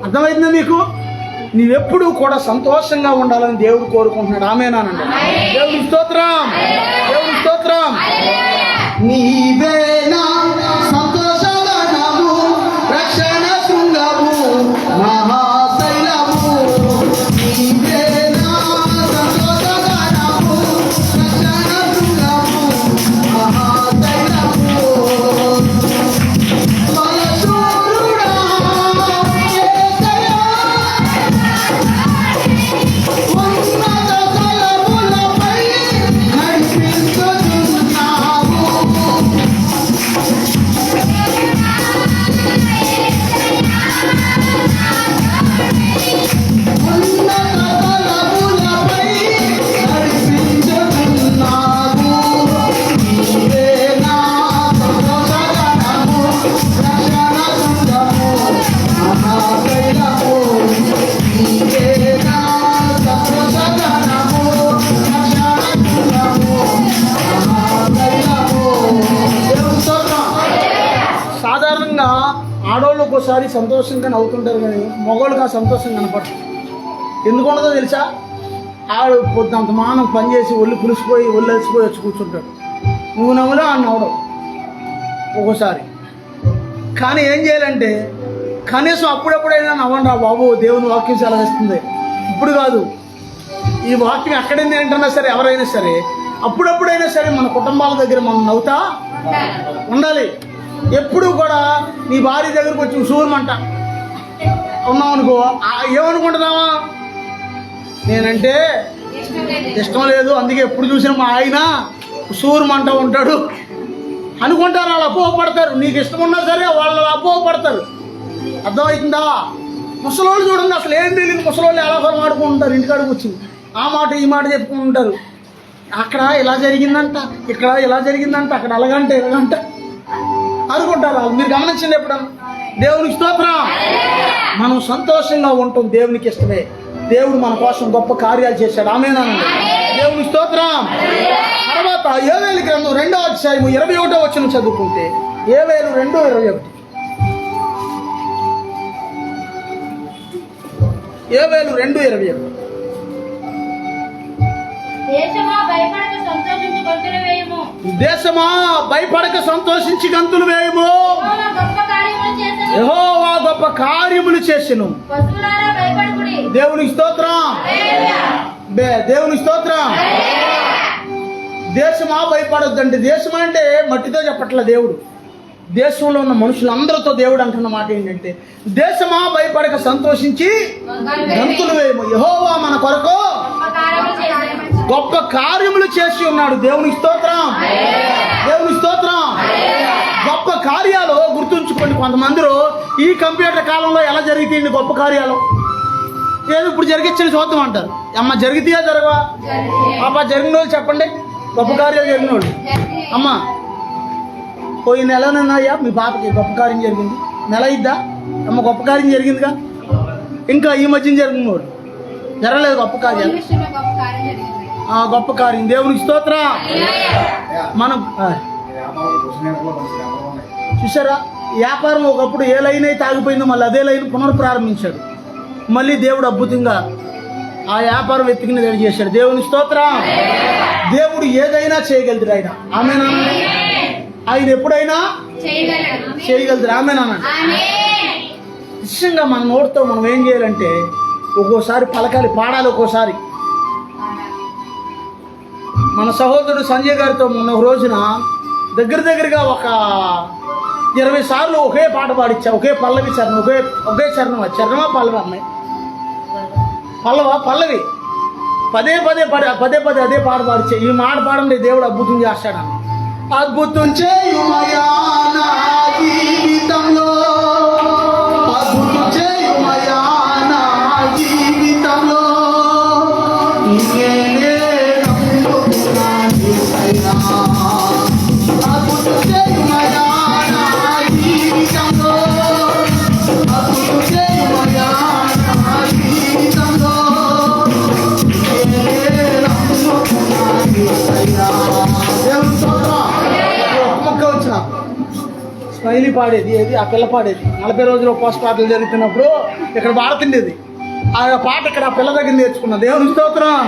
అర్థమైందా మీకు? నీవెప్పుడు కూడా సంతోషంగా ఉండాలని దేవుడు కోరుకుంటున్నాడు. ఆమేనానండి. దేవుని స్తోత్రం, దేవుని స్తోత్రం. నీవేనా సంతోషగానము, రక్షణ శృంగము, మహాశైలము. నీవేనా సంతోషగానము, రక్షణ శృంగము, మహాశైలము. బలశూరుడా యేసయ్యా, ఉన్నత స్థలములపై నడిపించుచున్నావు. ఉన్నత స్థలములపై నడిపించుచున్నావు. నీవే నా సంతోషగానము, రక్షణ శృంగము, మహాశైలము. నీవే నా సంతోషగానము, రక్షణ శృంగము, మహాశైలము. దేవుని స్తోత్రం. సాధారణంగా ఆడవాళ్ళు ఒక్కోసారి సంతోషంగా నవ్వుతుంటారు, కానీ మగవాళ్ళకి ఆ సంతోషం కనపడదు. ఎందుకు ఉండదో తెలుసా? ఆడు పొద్దుంత మానం పనిచేసి ఒళ్ళు పులిసిపోయి ఒళ్ళు అలసిపోయి వచ్చి కూర్చుంటాడు. నువ్వు నవ్వులా అని నవ్వడం ఒక్కోసారి. కానీ ఏం చేయాలంటే కనీసం అప్పుడప్పుడైనా నవ్వండి రా బాబు, దేవుని వాక్యం సెలవిస్తుంది. ఇప్పుడు కాదు, ఈ వాక్యం ఎక్కడైనా ఏంటన్నా సరే, ఎవరైనా సరే అప్పుడప్పుడైనా సరే మన కుటుంబాల దగ్గర మనం నవ్వుతా ఉండాలి. ఎప్పుడు కూడా నీ భార్య దగ్గరకు వచ్చి సూర్యమంట ఉన్నావు అనుకో, ఏమనుకుంటున్నావా? నేనంటే ఇష్టం లేదు, అందుకే ఎప్పుడు చూసినా మా ఆయన సూర్యమంట ఉంటాడు అనుకుంటారు. వాళ్ళు అపోహపడతారు. నీకు ఇష్టం ఉన్నా సరే వాళ్ళు అపోహపడతారు. అర్థమవుతుందా? ముసలోళ్ళు చూడండి, అసలు ఏం తెలియదు. ముసలోళ్ళు ఎలా మాడుకుంటారు, ఇంటికాడికి వచ్చి ఆ మాట ఈ మాట చెప్పుకుంటారు. అక్కడ ఇలా జరిగిందంట, ఇక్కడ ఇలా జరిగిందంట, అక్కడ అలాగంట ఇలాగంట అనుకుంటారు వాళ్ళు. మీరు గమనించండి ఎప్పుడన్నా. దేవునికి స్తోత్రం. మనం సంతోషంగా ఉంటాం, దేవునికి ఇష్టమే. దేవుడు మన కోసం గొప్ప కార్యాలు చేశాడు. ఆమేనండి. దేవునికి స్తోత్రం. తర్వాత యోవేలు గ్రంథం 2వ అధ్యాయము 21వ వచనం చదువుకుంటే, యోవేలు 2:21. యోవేలు 2:21. దేశమా భయపడక సంతోషించి గంతులు వేయము. దేశమా భయపడక సంతోషించి గంతులు వేయము. యెహోవా గొప్ప కార్యములు చేసెను. పశువులారా భయపడకుడి. దేవునికి స్తోత్రం. దేవునికి స్తోత్రం. దేశమా భయపడొద్దంటే, దేశం అంటే మట్టితో చెప్పట్లే దేవుడు. దేశంలో ఉన్న మనుషులందరితో దేవుడు అంటున్న మాట ఏంటంటే, దేశమా భయపడక సంతోషించి గంతులు వేయము. యెహోవా మన కొరకు గొప్ప కార్యములు చేసి ఉన్నాడు. దేవునికి స్తోత్రం. దేవునికి స్తోత్రం. గొప్ప కార్యాలు గుర్తుంచుకోండి. కొంతమందిలో ఈ కంప్యూటర్ కాలంలో ఎలా జరుగుతాయండి గొప్ప కార్యాలు? ఏదో ఇప్పుడు జరిగించని చూద్దాం అంటారు. అమ్మ జరిగితేయా జరగవా? పాప జరిగిన వాళ్ళు చెప్పండి, గొప్ప కార్యాలు జరిగిన వాళ్ళు. అమ్మ పోయిన నెలనన్నాయా మీ పాపకి గొప్ప కార్యం జరిగింది? నెల ఇద్దా అమ్మ? గొప్ప కార్యం జరిగిందిగా. ఇంకా ఈ మధ్యన జరిగిన వాడు జరగలేదు గొప్ప కార్యాలు. గొప్ప కార్యం. దేవునికి స్తోత్రం. మనం చూసారా, వ్యాపారం ఒకప్పుడు ఏ లైన్ అయితే ఆగిపోయిందో మళ్ళీ అదే లైన్ పునఃప్రారంభించాడు. మళ్ళీ దేవుడు అద్భుతంగా ఆ వ్యాపారం వెతికిన చేశాడు. దేవుని స్తోత్రం. దేవుడు ఏదైనా చేయగలుగుతాడు ఆయన. ఆమేనా? ఆయన ఎప్పుడైనా చేయగలుగుతాడు. ఆమేనా? నిశ్చయంగా మన నోటితో మనం ఏం చేయాలంటే, ఒక్కోసారి పలకాలి, పాడాలి. ఒక్కోసారి మన సహోదరుడు సంజయ్ గారితో మొన్న ఒక రోజున దగ్గరగా ఒక 20 సార్లు ఒకే పాట పాడిచ్చా. ఒకే పల్లవి చరణం, ఒకే చరణం. చరణమా పల్లవి అమ్మాయి? పల్లవి. పదే అదే పాట పాడిచ్చా. ఈ మాట పాడండి, దేవుడు అద్భుతం చేస్తాడన్న. అద్భుతం చేయుమయా నా జీవితంలో, అద్భుతం చేయుమయా నా జీవితంలో. అద్భుతం చేయుమయా నా జీవితంలో, అద్భుతం చేయుమయా నా స్మైలీ పాడేది ఏది ఆ పిల్ల పాడేది 40 రోజులు ఉపవాస పాటలు జరుగుతున్నప్పుడు ఇక్కడ పాడుతుండేది ఆ పాట ఇక్కడ ఆ పిల్ల దగ్గర నేర్చుకున్నా. దేవుని స్తోత్రం.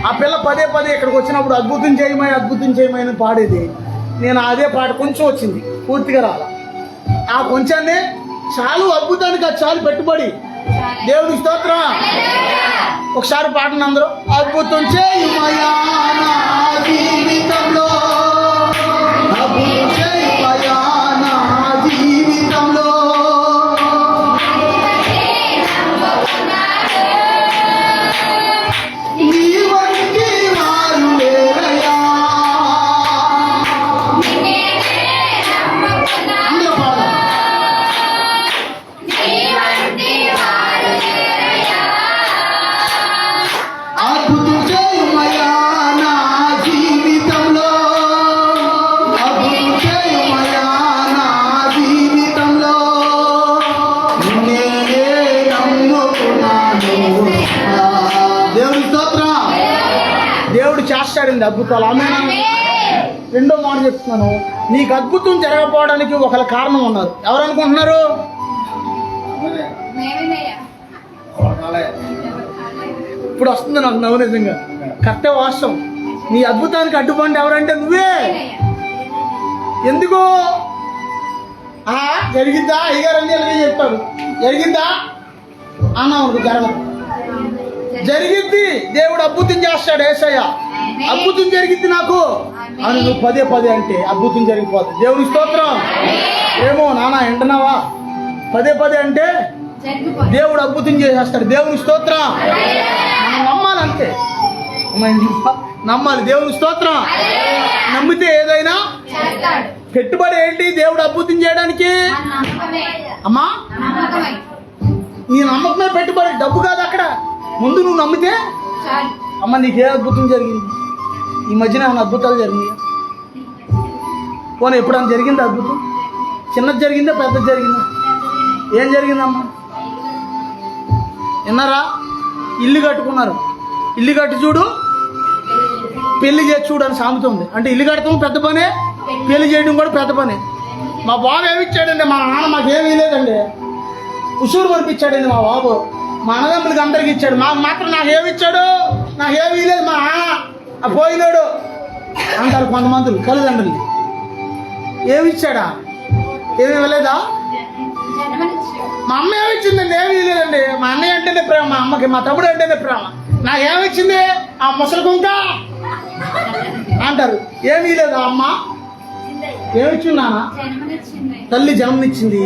ఆ పిల్ల పదే పదే ఇక్కడికి వచ్చినప్పుడు అద్భుతం చేయమని అని పాడేది. నేను అదే పాట కొంచెం వచ్చింది, పూర్తిగా రాల. ఆ కొంచాన్ని చాలు అద్భుతానికి అది చాలు పెట్టుబడి. దేవుని స్తోత్రం. ఒకసారి పాటను అందరూ అద్భుతం చేయమయా నా జీవితంలో, అద్భుతం చేయమయా నా జీవితంలో, నీ వంటి వారు లేరయ్యా. అందరూ పాడాలి. అద్భుతం చేయమయా నా జీవితంలో, అద్భుతం చేయమయా నా జీవితంలో, నేనే నమ్ముకున్నాను. దేవుని స్తోత్రం. దేవుడు చేస్తాడండి అద్భుతాలు. ఆమేన్. రెండో మాట చెప్తున్నాను, నీకు అద్భుతం జరగకపోవడానికి ఒకళ్ళ కారణం ఉన్నారు. ఎవరు అనుకుంటున్నారు? ఇప్పుడు వస్తుంది నాకు నవ్వు. నిజంగా కరెక్టే, వాస్తవం. నీ అద్భుతానికి అడ్డుపండి ఎవరంటే నువ్వే. ఎందుకు? జరిగిందా అయ్యగారు అన్ని అలాగే చెప్తాడు. జరిగిందా అన్నావు, జరగదు. జరిగింది. దేవుడు అద్భుతం చేస్తాడు. యేసయ్య అద్భుతం జరిగింది నాకు అని నువ్వు పదే పదే అంటే అద్భుతం జరిగిపోతుంది. దేవుని స్తోత్రం. ఏమో నాన్న వింటున్నావా? పదే పదే అంటే దేవుడు అద్భుతం చేసేస్తాడు. దేవుని స్తోత్రం. మనం నమ్మాలి అంతే. నమ్మాలి. దేవుని స్తోత్రం. నమ్మితే ఏదైనా పెట్టుబడి ఏంటి దేవుడు అద్భుతం చేయడానికి? అమ్మా, నీ నమ్మకమే పెట్టుబడి, డబ్బు కాదు అక్కడ. ముందు నువ్వు నమ్మితే అమ్మ నీకే అద్భుతం జరిగింది. ఈ మధ్యన ఏమైనా అద్భుతాలు జరిగినాయి? పోనీ ఎప్పుడైనా జరిగిందా అద్భుతం? చిన్నది జరిగిందా పెద్దది జరిగిందా? ఏం జరిగిందమ్మా? విన్నారా? ఇల్లు కట్టుకున్నారు. ఇల్లు కట్టి చూడు, పెళ్లి చేసి చూడు అని సామెత ఉంది. అంటే ఇల్లు కడతాం పెద్ద పనే, పెళ్లి చేయడం కూడా పెద్ద పనే. మా బాబు ఏమిచ్చాడండి? మా నాన్న మాకేమీ లేదండి, ఉసూరు పంపించాడండి మా బాబు. మా అన్నదమ్ములకి అందరికి ఇచ్చాడు, మాకు మాత్రం నాకేమిచ్చాడు? నాకేమీ లేదు మా నాన్న పోయినాడు అంటారు కొంతమంది తల్లిదండ్రులు. ఏమిచ్చాడా? ఏమి ఇవ్వలేదా? మా అమ్మ ఏమిచ్చిందండి? ఏమీ లేదండి. మా అన్నయ్య అంటేనే ప్రేమ, మా అమ్మకి. మా తమ్ముడు అంటేనే ప్రేమ. నాకేమిచ్చింది? ఆ ముసలి కుంక అంటారు. ఏమీ లేదా అమ్మ? ఏమిచ్చిందానా? తల్లి జన్మనిచ్చింది.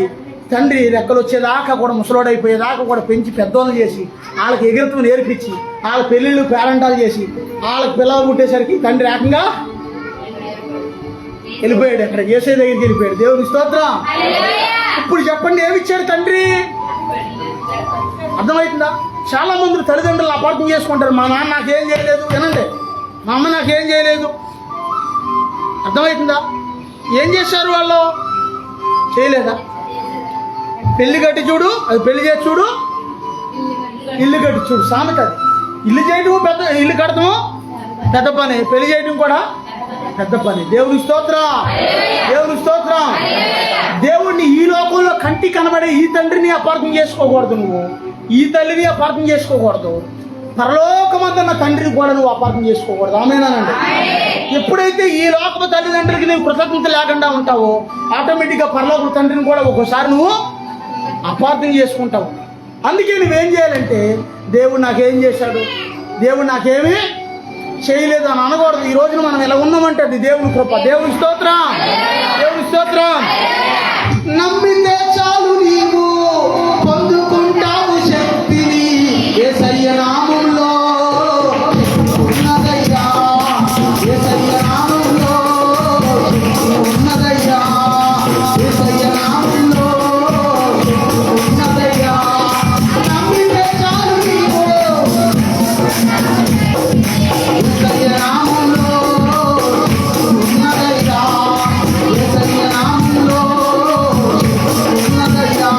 తండ్రి రెక్కలు వచ్చేదాకా కూడా, ముసలోడైపోయేదాకా కూడా పెంచి పెద్దోళ్ళు చేసి, వాళ్ళకి ఎగురుతూ నేర్పించి, వాళ్ళ పెళ్ళిళ్ళు పేరంటాలు చేసి, వాళ్ళకి పిల్లలు పుట్టేసరికి తండ్రి ఏకంగా వెళ్ళిపోయాడు. అక్కడ చేసే దగ్గరికి వెళ్ళిపోయాడు. దేవుని స్తోత్రం. ఇప్పుడు చెప్పండి, ఏమిచ్చాడు తండ్రి? అర్థమవుతుందా? చాలా మంది తల్లిదండ్రులు అపార్థం చేసుకుంటారు. మా నాన్న నాకేం చేయలేదు. వినండి, మా అమ్మ నాకేం చేయలేదు. అర్థమవుతుందా? ఏం చేశారు వాళ్ళు? చేయలేదా? పెళ్లి కట్టి చూడు, అది పెళ్లి చేసి చూడు, ఇల్లు కట్టి చూడు. సామెత అది. ఇల్లు చేయటము పెద్ద, ఇల్లు కడతాము పెద్ద పని, పెళ్లి చేయటం కూడా పెద్ద పని. దేవుని స్తోత్రం. దేవుని స్తోత్రం. దేవుడిని ఈ లోకంలో కంటి కనబడే ఈ తండ్రిని అపార్థం చేసుకోకూడదు. నువ్వు ఈ తల్లిని అపార్థం చేసుకోకూడదు. పరలోకమందున్న తండ్రిని కూడా నువ్వు అపార్థం చేసుకోకూడదు. ఆమేనండి. ఎప్పుడైతే ఈ లోకపు తల్లిదండ్రులకి నువ్వు కృతజ్ఞత లేకుండా ఉంటావో, ఆటోమేటిక్గా పరలోక తండ్రిని కూడా ఒకసారి నువ్వు అపార్థం చేసుకుంటావు. అందుకే నువ్వేం చేయాలంటే, దేవుడు నాకేం చేశాడు, దేవుడు నాకేమీ చేయలేదు అని అనకూడదు. ఈ రోజున మనం ఇలా ఉన్నామంటే అది దేవుని కృప. దేవుని స్తోత్రం. దేవుని స్తోత్రం. నమ్మితే చాలు నీవు పొందుకుంటావు శక్తిని. యేసయ్య నామములో ఉన్నదయ్యా, యేసయ్య నామములో ఉన్నదయ్యా, యేసయ్య నామములో ఉన్నదయ్యా. నమ్మితే చాలు నీవు యేసయ్య నామములో ఉన్నదయ్యా, యేసయ్య నామములో ఉన్నదయ్యా.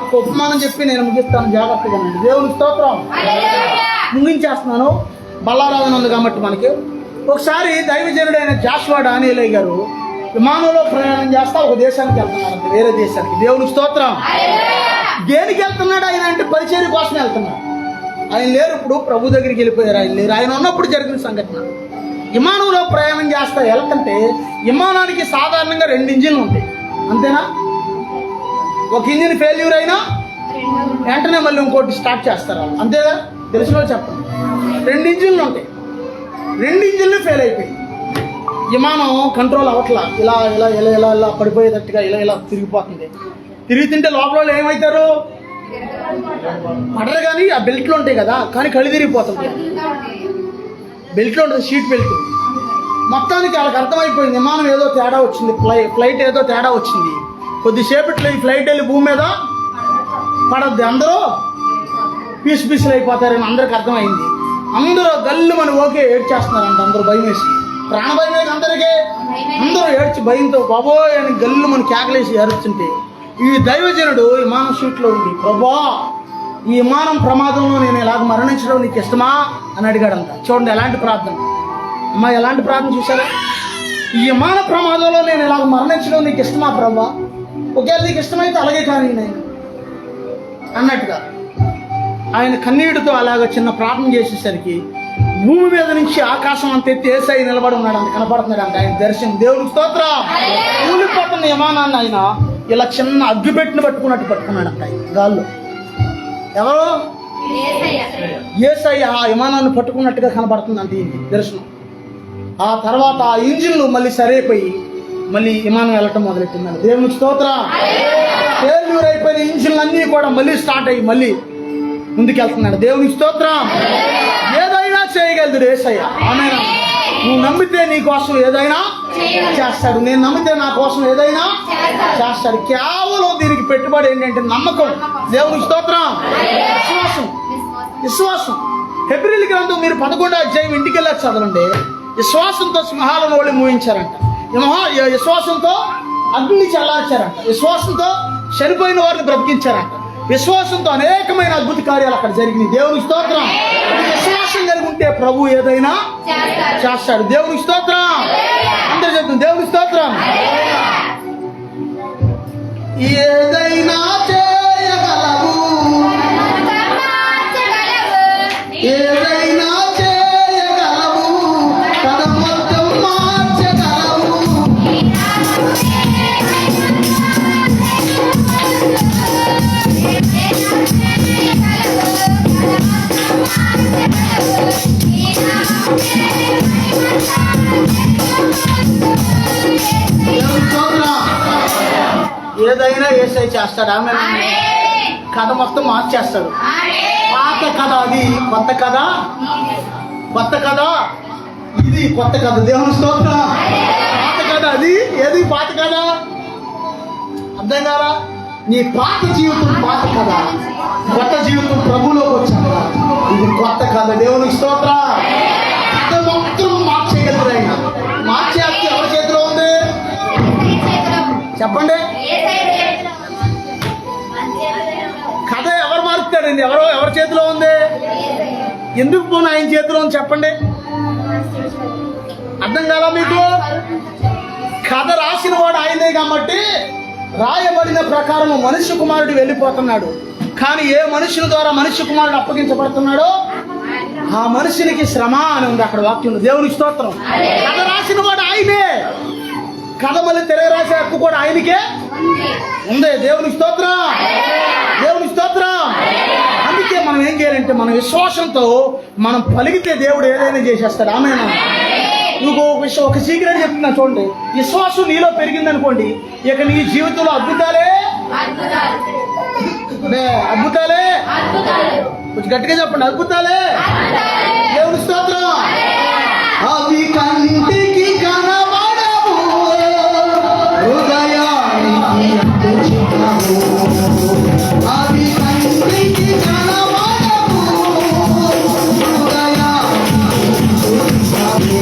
ఒక్క ఉపమానం చెప్పి నేను ముగిస్తాను జాగ్రత్తగానండి. దేవుని స్తోత్రం. ముగించేస్తున్నాను. బల్లారాధన ఉంది కాబట్టి మనకి. ఒకసారి దైవజనుడైన జాషువా డానియేలయ్య గారు విమానంలో ప్రయాణం చేస్తా ఒక దేశానికి వెళ్తున్నారంట, వేరే దేశానికి. దేవుని స్తోత్రం. దేనికి వెళ్తున్నాడు ఆయన అంటే పరిచర్య కోసం వెళ్తున్నాడు. ఆయన లేరు, ఇప్పుడు ప్రభు దగ్గరికి వెళ్ళిపోయారు. ఆయన లేరు. ఆయన ఉన్నప్పుడు జరిగిన సంఘటన. విమానంలో ప్రయాణం చేస్తా వెళ్తుంటే విమానానికి సాధారణంగా 2 ఇంజిన్లు ఉంటాయి, అంతేనా? ఒక ఇంజిన్ ఫెయిల్యూర్ అయినా వెంటనే మళ్ళీ ఇంకోటి స్టార్ట్ చేస్తారు వాళ్ళు, అంతేగా? తెలిసిన వాళ్ళు చెప్పండి. 2 ఇంజిన్లు ఉంటాయి. 2 ఇంజిన్లు ఫెయిల్ అయిపోయి విమానం కంట్రోల్ అవ్వట్లా, ఇలా ఇలా ఇలా ఇలా ఇలా పడిపోయేటట్టుగా ఇలా ఇలా తిరిగిపోతుంది. తిరుగుతుంటే లోపల ఏమవుతారు? పడరు. కానీ ఆ బెల్ట్లు ఉంటాయి కదా, కానీ కళ్ళు తిరిగిపోతుంది. బెల్ట్లో ఉంటుంది, సీట్ బెల్ట్. మొత్తానికి వాళ్ళకి అర్థమైపోయింది విమానం ఏదో తేడా వచ్చింది, ఫ్లైట్ ఏదో తేడా వచ్చింది. కొద్దిసేపట్లో ఈ ఫ్లైట్ వెళ్ళి భూమి మీద పడద్ది, అందరూ పీసులు అయిపోతారని అందరికి అర్థమైంది. అందరూ గల్లు మన ఓకే ఏడ్చేస్తున్నారంట, అందరూ భయం వేసి. ప్రాణభయం వేసి అందరికీ అందరూ ఏడ్చి భయంతో బాబోయ్ అని గల్లు మన కేకలేసి ఏడుస్తుంటే ఈ దైవజనుడు విమానం సీట్లో ఉంది, ప్రభా ఈ విమానం ప్రమాదంలో నేను ఇలాగ మరణించడం నీకు ఇష్టమా అని అడిగాడంట. చూడండి ఎలాంటి ప్రార్థన అమ్మా, ఎలాంటి ప్రార్థన చూసారా? ఈ విమాన ప్రమాదంలో నేను ఇలాగ మరణించడం నీకు ఇష్టమా ప్రభా? ఒకవేళ నీకు ఇష్టమైతే అలాగే కానీ నేను అన్నట్టుగా ఆయన కన్నీటితో అలాగ చిన్న ప్రార్థన చేసేసరికి భూమి మీద నుంచి ఆకాశం అంత ఎత్తి యేసయ్య నిలబడి ఉన్నాడు, అంత కనపడుతున్నాడు అంట. ఆయన దర్శనం. దేవునికి స్తోత్రం. కూలిపోతున్న విమానాన్ని ఆయన ఇలా చిన్న అగ్గిపెట్టిన పట్టుకున్నట్టు పట్టుకున్నాడంట ఆయన గాల్లో. ఎవరు? యేసయ్య ఆ విమానాన్ని పట్టుకున్నట్టుగా కనబడుతుందంట ఈ దర్శనం. ఆ తర్వాత ఆ ఇంజిన్లు మళ్ళీ సరైపోయి మళ్ళీ విమానం వెళ్ళటం మొదలెట్టిందండి. దేవునికి స్తోత్రం. ఫెయిల్యూర్ అయిపోయిన ఇంజిన్లు అన్నీ కూడా మళ్ళీ స్టార్ట్ అయ్యి మళ్ళీ ముందుకెళ్తున్నాడు. దేవునికి స్తోత్రం. ఏదైనా చేయగలదు యేసయ్య. ఆమేన్. నువ్వు నమ్మితే నీ కోసం ఏదైనా చేస్తాడు. నేను నమ్మితే నా కోసం ఏదైనా చేస్తాడు. కేవలం దీనికి పెట్టుబడి ఏంటంటే నమ్మకం. దేవునికి స్తోత్రం. విశ్వాసం. విశ్వాసం. హెబ్రీయుల గ్రంథం మీరు 11వ అధ్యాయం ఇంటికి వెళ్ళి చదవండి. విశ్వాసంతో సింహాలను వాళ్ళు మూయించారంట. విశ్వాసంతో అగ్ని చల్లార్చారంట. విశ్వాసంతో చనిపోయిన వారిని బ్రతికించారంట. విశ్వాసంతో అనేకమైన అద్భుత కార్యాలు అక్కడ జరిగినాయి. దేవునికి స్తోత్రం. విశ్వాసం కలిగి ఉంటే ప్రభు ఏదైనా చేస్తాడు. దేవునికి స్తోత్రం. అందరూ చెప్తుంది దేవునికి స్తోత్రం. ఏదైనా చేయగలవు, ఏదైనా చేయగలవు, తన మొత్తం మార్చగలవు. ఏదైనా యేసయ్య చేస్తాడు. ఆమె కథ మొత్తం మార్చేస్తాడు. పాత కథ అది, కొత్త కథ, కొత్త కథ ఇది, కొత్త కథ. దేవుని స్తోత్రం. పాత కథ అది, ఏది పాత కథ? అర్థం కాదా? నీ పాత జీవితం పాత కథ, కొత్త జీవితం ప్రభులోకి వచ్చాక ఇది కొత్త కథ. దేవునికి స్తోత్రం. కథ మొత్తం మార్చేయగలరు ఆయన. మార్చేస్తే ఎవరి చేతిలో ఉంది చెప్పండి? కథ ఎవరు మారుస్తాడండి? ఎవరి చేతిలో ఉంది? ఎందుకు పోను ఆయన చేతిలో ఉంది చెప్పండి? అర్థం కాదా మీకు? కథ రాసిన వాడు ఆయనే కాబట్టి రాయబడిన ప్రకారం మనుష్య కుమారుడు వెళ్ళిపోతున్నాడు. కానీ ఏ మనుషుల ద్వారా మనుష్య కుమారుడు అప్పగించబడుతున్నాడో ఆ మనుషునికి శ్రమ అని ఉంది అక్కడ వాక్యంలో. దేవునికి స్తోత్రం. కథ రాసిన వాడు ఆయనే. కథ మళ్ళీ తిరగ రాసే హక్కు కూడా ఆయనకే ఉంది. దేవునికి స్తోత్రం. దేవునికి స్తోత్రం. అందుకే మనం ఏం చేయాలంటే మన విశ్వాసంతో మనం పలికితే దేవుడు ఏదైనా చేసేస్తాడు. ఆమేన్. నువ్వు ఒక సీక్రెట్ చెప్తున్నా చూడండి. విశ్వాసం నీలో పెరిగింది అనుకోండి, ఇక నీ జీవితంలో అద్భుతాలే అద్భుతాలే. కొంచెం గట్టిగా చెప్పండి, అద్భుతాలే. దేవుని స్తోత్రం. అవి కంటికి కనబడవు, హృదయానికి చిత్రము. అవి కంటికి కనబడవు, హృదయానికి చిత్రము.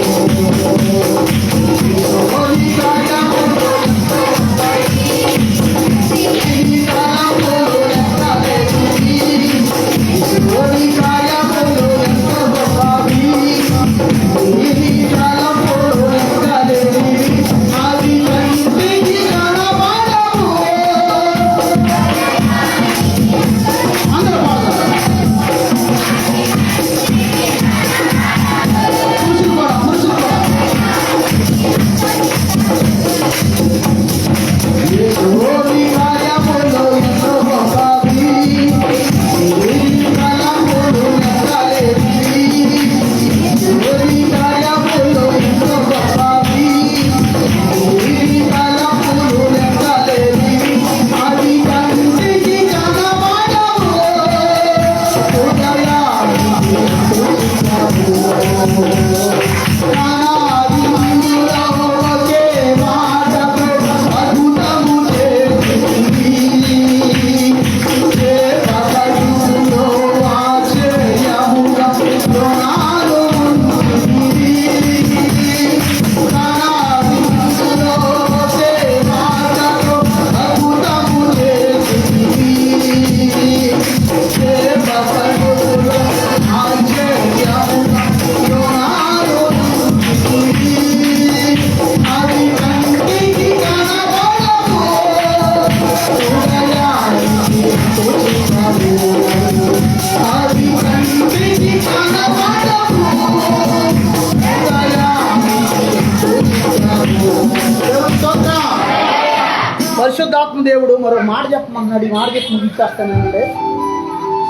పరిశుద్ధాత్మ దేవుడు మరో మాట చెప్పమన్నాడు. ఈ మాట చెప్పి ముగిస్తానంటే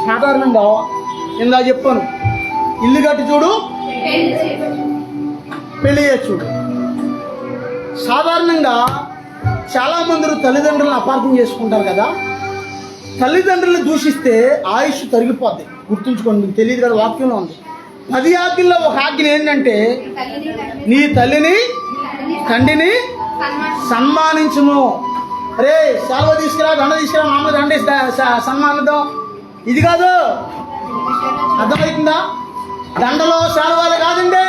సాధారణంగా ఇందా చెప్పాను, ఇల్లు కట్టి చూడు, పెళ్లి చేసి చూడు. సాధారణంగా చాలా మంది తల్లిదండ్రులను అపార్థం చేసుకుంటారు కదా. తల్లిదండ్రులను దూషిస్తే ఆయుష్ తరిగిపోద్ది. గుర్తుంచుకోండి, మీకు తెలియదు కదా, వాక్యంలో ఉంది. 10 ఆజ్ఞల్లో ఒక ఆజ్ఞ ఏంటంటే నీ తల్లిని తండ్రిని సన్మానించుము. అరే సెలవు తీసుకురా, దండ తీసుకురా, మామూలు దండ సన్మానిద్దాం. ఇది కాదు, అర్థమవుతుందా? దండలో సెలవులు కాదండి,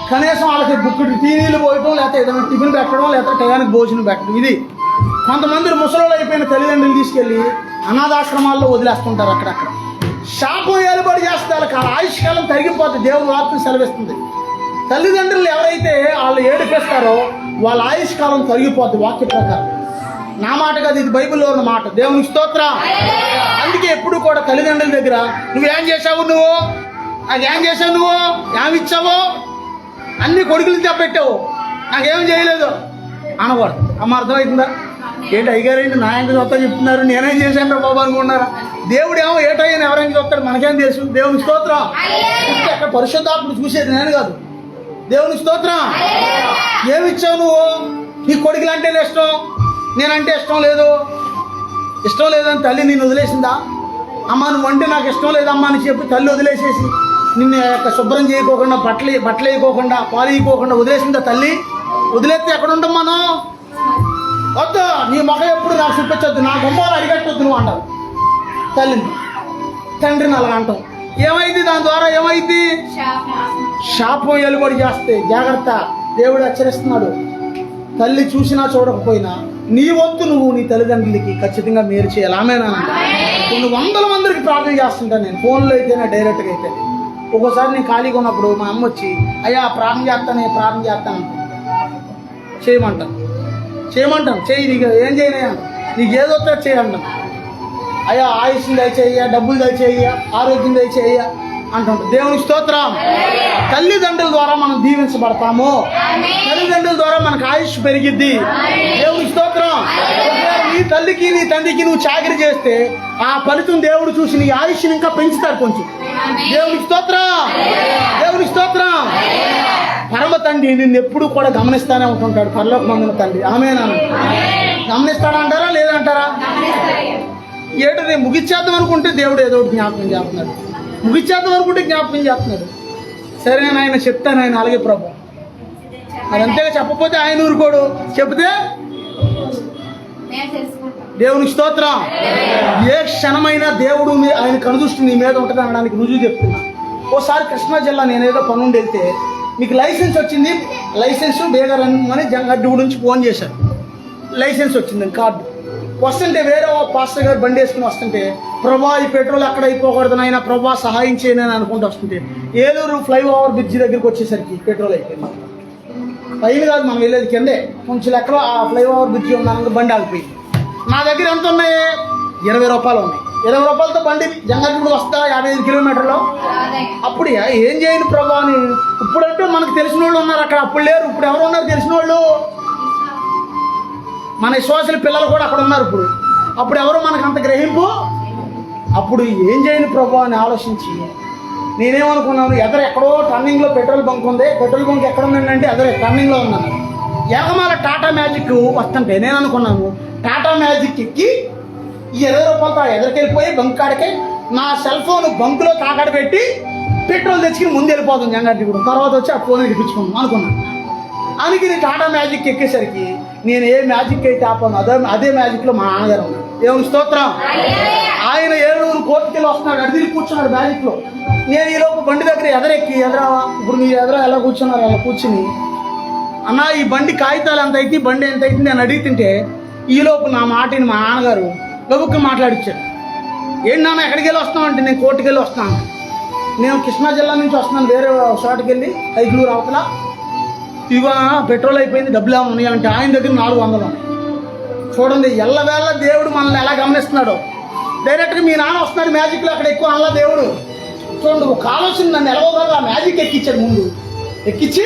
కనీసం వాళ్ళకి బుక్కుడు టీవీలు పోయటం, లేకపోతే ఏదైనా టిఫిన్ పెట్టడం, లేకపోతే టయానికి భోజనం పెట్టడం. ఇది కొంతమంది ముసలోళ్ళు అయిపోయిన తల్లిదండ్రులు తీసుకెళ్ళి అనాథాశ్రమాల్లో వదిలేస్తుంటారు. అక్కడక్కడ శాపం ఏలుబడి చేస్తారు. ఆయుష్కాలం తరిగిపోతుంది. దేవుని వాక్యం సెలవిస్తుంది. తల్లిదండ్రులు ఎవరైతే వాళ్ళు ఏడిపిస్తారో వాళ్ళ ఆయుష్కాలం తరిగిపోతుంది వాక్య ప్రకారం. నా మాట కాదు, ఇది బైబిల్లో ఉన్న మాట. దేవునికి స్తోత్రం. అందుకే ఎప్పుడు కూడా తల్లిదండ్రుల దగ్గర నువ్వేం చేసావు, నువ్వు నాకేం చేసావు, నువ్వు ఏమిచ్చావు, అన్ని కొడుకులు చెప్పెట్టావు, నాకేం చేయలేదు అనకూడదు. అమ్మ అర్థమవుతుందా? ఏంటి అయ్యగారేంటి నా ఎంత చూస్తా చెప్తున్నారు, నేనేం చేశాను బాబు అనుకుంటున్నారా? దేవుడు ఏమో ఏటయ్యని ఎవరైనా చూస్తాడు, మనకేం తెలుసు. దేవుని స్తోత్రం. అక్కడ పరిశుద్ధాత్మను చూసేది నేను కాదు. దేవుని స్తోత్రం. ఏమిచ్చావు నువ్వు? నీ కొడుకులు అంటే ఇష్టం, నేనంటే ఇష్టం లేదు. ఇష్టం లేదని తల్లి నిన్ను వదిలేసిందా? అమ్మ నువ్వు అంటే నాకు ఇష్టం లేదమ్మా అని చెప్పి తల్లి వదిలేసేసి నిన్ను శుభ్రం చేయకోకుండా, బట్టలు వేయకోకుండా, పాలు వేయకోకుండా వదిలేసిందా తల్లి? వదిలేస్తే ఎక్కడ ఉంటాం మనం? వద్దు, నీ మొహం ఎప్పుడు నాకు చూపించొద్దు, నా గుమ్మాలు అడిగట్టొద్దు నువ్వు అంటావు తల్లిని. తండ్రిని అలా అంటాం. ఏమైంది దాని ద్వారా? ఏమైంది? శాపం ఏలుబడి చేస్తే జాగ్రత్త. దేవుడు హెచ్చరిస్తున్నాడు. తల్లి చూసినా చూడకపోయినా నీ వంతు నువ్వు నీ తల్లిదండ్రులకి ఖచ్చితంగా మేలు చేయాలి. ఆమేనా? కొన్ని వందల మందికి ప్రార్థన చేస్తుంటాను నేను, ఫోన్లో అయితేనే, డైరెక్ట్గా అయితే. ఒక్కోసారి నేను ఖాళీగా ఉన్నప్పుడు మా అమ్మ వచ్చి అయ్యా ప్రార్థన చేస్తాను చేయమంటాను. చెయ్యి, నీకు ఏం చేయనయ్యా, నీకు ఏదో చేయంటాను. అయ్యా ఆయుష్ని దయచేయ్యా, డబ్బులు దయచేయ్యా, ఆరోగ్యం దయచేయ్యా అంటుంటాం. దేవుని స్తోత్రం. తల్లిదండ్రుల ద్వారా మనం దీవించబడతాము. తల్లిదండ్రుల ద్వారా మనకు ఆయుష్ పెరిగిద్ది. దేవుని స్తోత్రం. నీ తల్లికి నీ తండ్రికి నువ్వు చాకరీ చేస్తే ఆ ఫలితం దేవుడు చూసి నీ ఆయుష్ని ఇంకా పెంచుతాడు కొంచెం. దేవుని స్తోత్రం. దేవుని స్తోత్రం. పరమ తండ్రి నిన్ను ఎప్పుడు కూడా గమనిస్తానే ఉంటుంటాడు. పరలోకమందున తండ్రి. ఆమేనా? గమనిస్తాడంటారా లేదంటారా? ఏడు నేను ముగిచ్చేద్దాం అనుకుంటే దేవుడు ఏదో ఒకటి జ్ఞాపకం చేస్తున్నాడు. ముగిచ్చేద్దాం అనుకుంటే జ్ఞాపకం చేస్తున్నాడు. సరే ఆయన చెప్తాను, ఆయన అలాగే ప్రభు. మరి అంతేగా చెప్పకపోతే ఆయన ఊరుకోడు, చెప్తే దేవునికి స్తోత్రం. ఏ క్షణమైనా దేవుడు ఆయన కనుదృష్టి నీ మీద ఉంటుంది అనడానికి రుజువు చెప్తున్నా. ఓసారి కృష్ణా జిల్లా నేనేదో పనుండి వెళ్తే మీకు లైసెన్స్ వచ్చింది, లైసెన్స్ బేగర్ అని జంగడ్డి నుంచి ఫోన్ చేశారు. లైసెన్స్ వచ్చింది కార్డు. వస్తుంటే వేరే పాస్టర్ గారు బండి వేసుకుని వస్తుంటే, ప్రభా ఈ పెట్రోల్ ఎక్కడ అయిపోకూడదు నాయన, ప్రభా సహాయం చేయను అని అనుకుంటూ వస్తుంటే ఏలూరు ఫ్లైఓవర్ బ్రిడ్జి దగ్గరికి వచ్చేసరికి పెట్రోల్ అయిపోయింది. పైన కాదు మనం వెళ్ళేది కిందే, కొంచెం ఎక్కడో ఆ ఫ్లైఓవర్ బ్రిడ్జి ఉన్నాను, బండి ఆగిపోయింది. నా దగ్గర ఎంత ఉన్నాయి? 20 రూపాయలు ఉన్నాయి. 20 రూపాయలతో బండి జంగడ్డి వస్తా 55 కిలోమీటర్లు. అప్పుడు ఏం చేయను ప్రభా అని. ఇప్పుడంటే మనకు తెలిసిన వాళ్ళు ఉన్నారు అక్కడ, అప్పుడు లేరు. ఇప్పుడు ఎవరు ఉన్నారు తెలిసిన వాళ్ళు? మన విశ్వాసుల పిల్లలు కూడా అక్కడ ఉన్నారు ఇప్పుడు. అప్పుడు ఎవరు మనకు అంత గ్రహింపు? అప్పుడు ఏం చేయను ప్రభు అని ఆలోచించి నేనేమనుకున్నాను, ఎక్కడో టర్నింగ్లో పెట్రోల్ బంక్ ఉంది. పెట్రోల్ బంక్ ఎక్కడ ఉందంటే టర్నింగ్లో ఉన్నాను. ఎగమాల టాటా మ్యాజిక్ వస్తుంటే నేను అనుకున్నాను, టాటా మ్యాజిక్ ఎక్కి ఈ 20 రూపాయలతో ఎదురుకెళ్ళిపోయి బంక్ కాడికి నా సెల్ ఫోన్ బంకులో తాకడ పెట్టి పెట్రోల్ తెచ్చుకుని ముందు వెళ్ళిపోతుంది జంగారెడ్డిగూడెం. తర్వాత వచ్చి ఆ ఫోన్ ఇప్పించుకున్నాను అనుకున్నాను. అందుకని టాటా మ్యాజిక్ ఎక్కేసరికి నేను ఏ మ్యాజిక్ అయితే ఆపాను అదే మ్యాజిక్లో మా నాన్నగారు ఉన్నాడు. దేవుని స్తోత్రం. ఆయన 7 కోట్లకి వస్తున్నాడు, అడిగి కూర్చున్నాడు మ్యాజిక్లో. నేను ఈలోపు బండి దగ్గర ఇప్పుడు మీరు ఎలా కూర్చున్నారు అలా కూర్చుని, అన్న ఈ బండి కాగితాలు ఎంత అయితే, బండి ఎంత అయితే నేను అడుగుతుంటే ఈలోపు నా మాటని మా నాన్నగారు గబుక్కు మాట్లాడిచ్చాడు. ఏంటి నాన్న ఎక్కడికి వెళ్ళి వస్తున్నావు అంటే, నేను కోర్టుకి వెళ్ళి వస్తున్నాను. నేను కృష్ణా జిల్లా నుంచి వస్తున్నాను, వేరే చోటుకి వెళ్ళి ఐదుగురు అవతల. ఇదిగో పెట్రోల్ అయిపోయింది, డబ్బులు ఏమైనా ఉన్నాయంటే ఆయన దగ్గర 400. చూడండి ఎల్లవేళ దేవుడు మనల్ని ఎలా గమనిస్తున్నాడో. డైరెక్ట్గా మీ నాన్న వస్తున్నాడు మ్యాజిక్లో, అక్కడ ఎక్కువ అలా దేవుడు చూడండి ఒక ఆలోచన నన్ను ఎలాగోగా ఆ మ్యాజిక్ ఎక్కించాడు. ముందు ఎక్కించి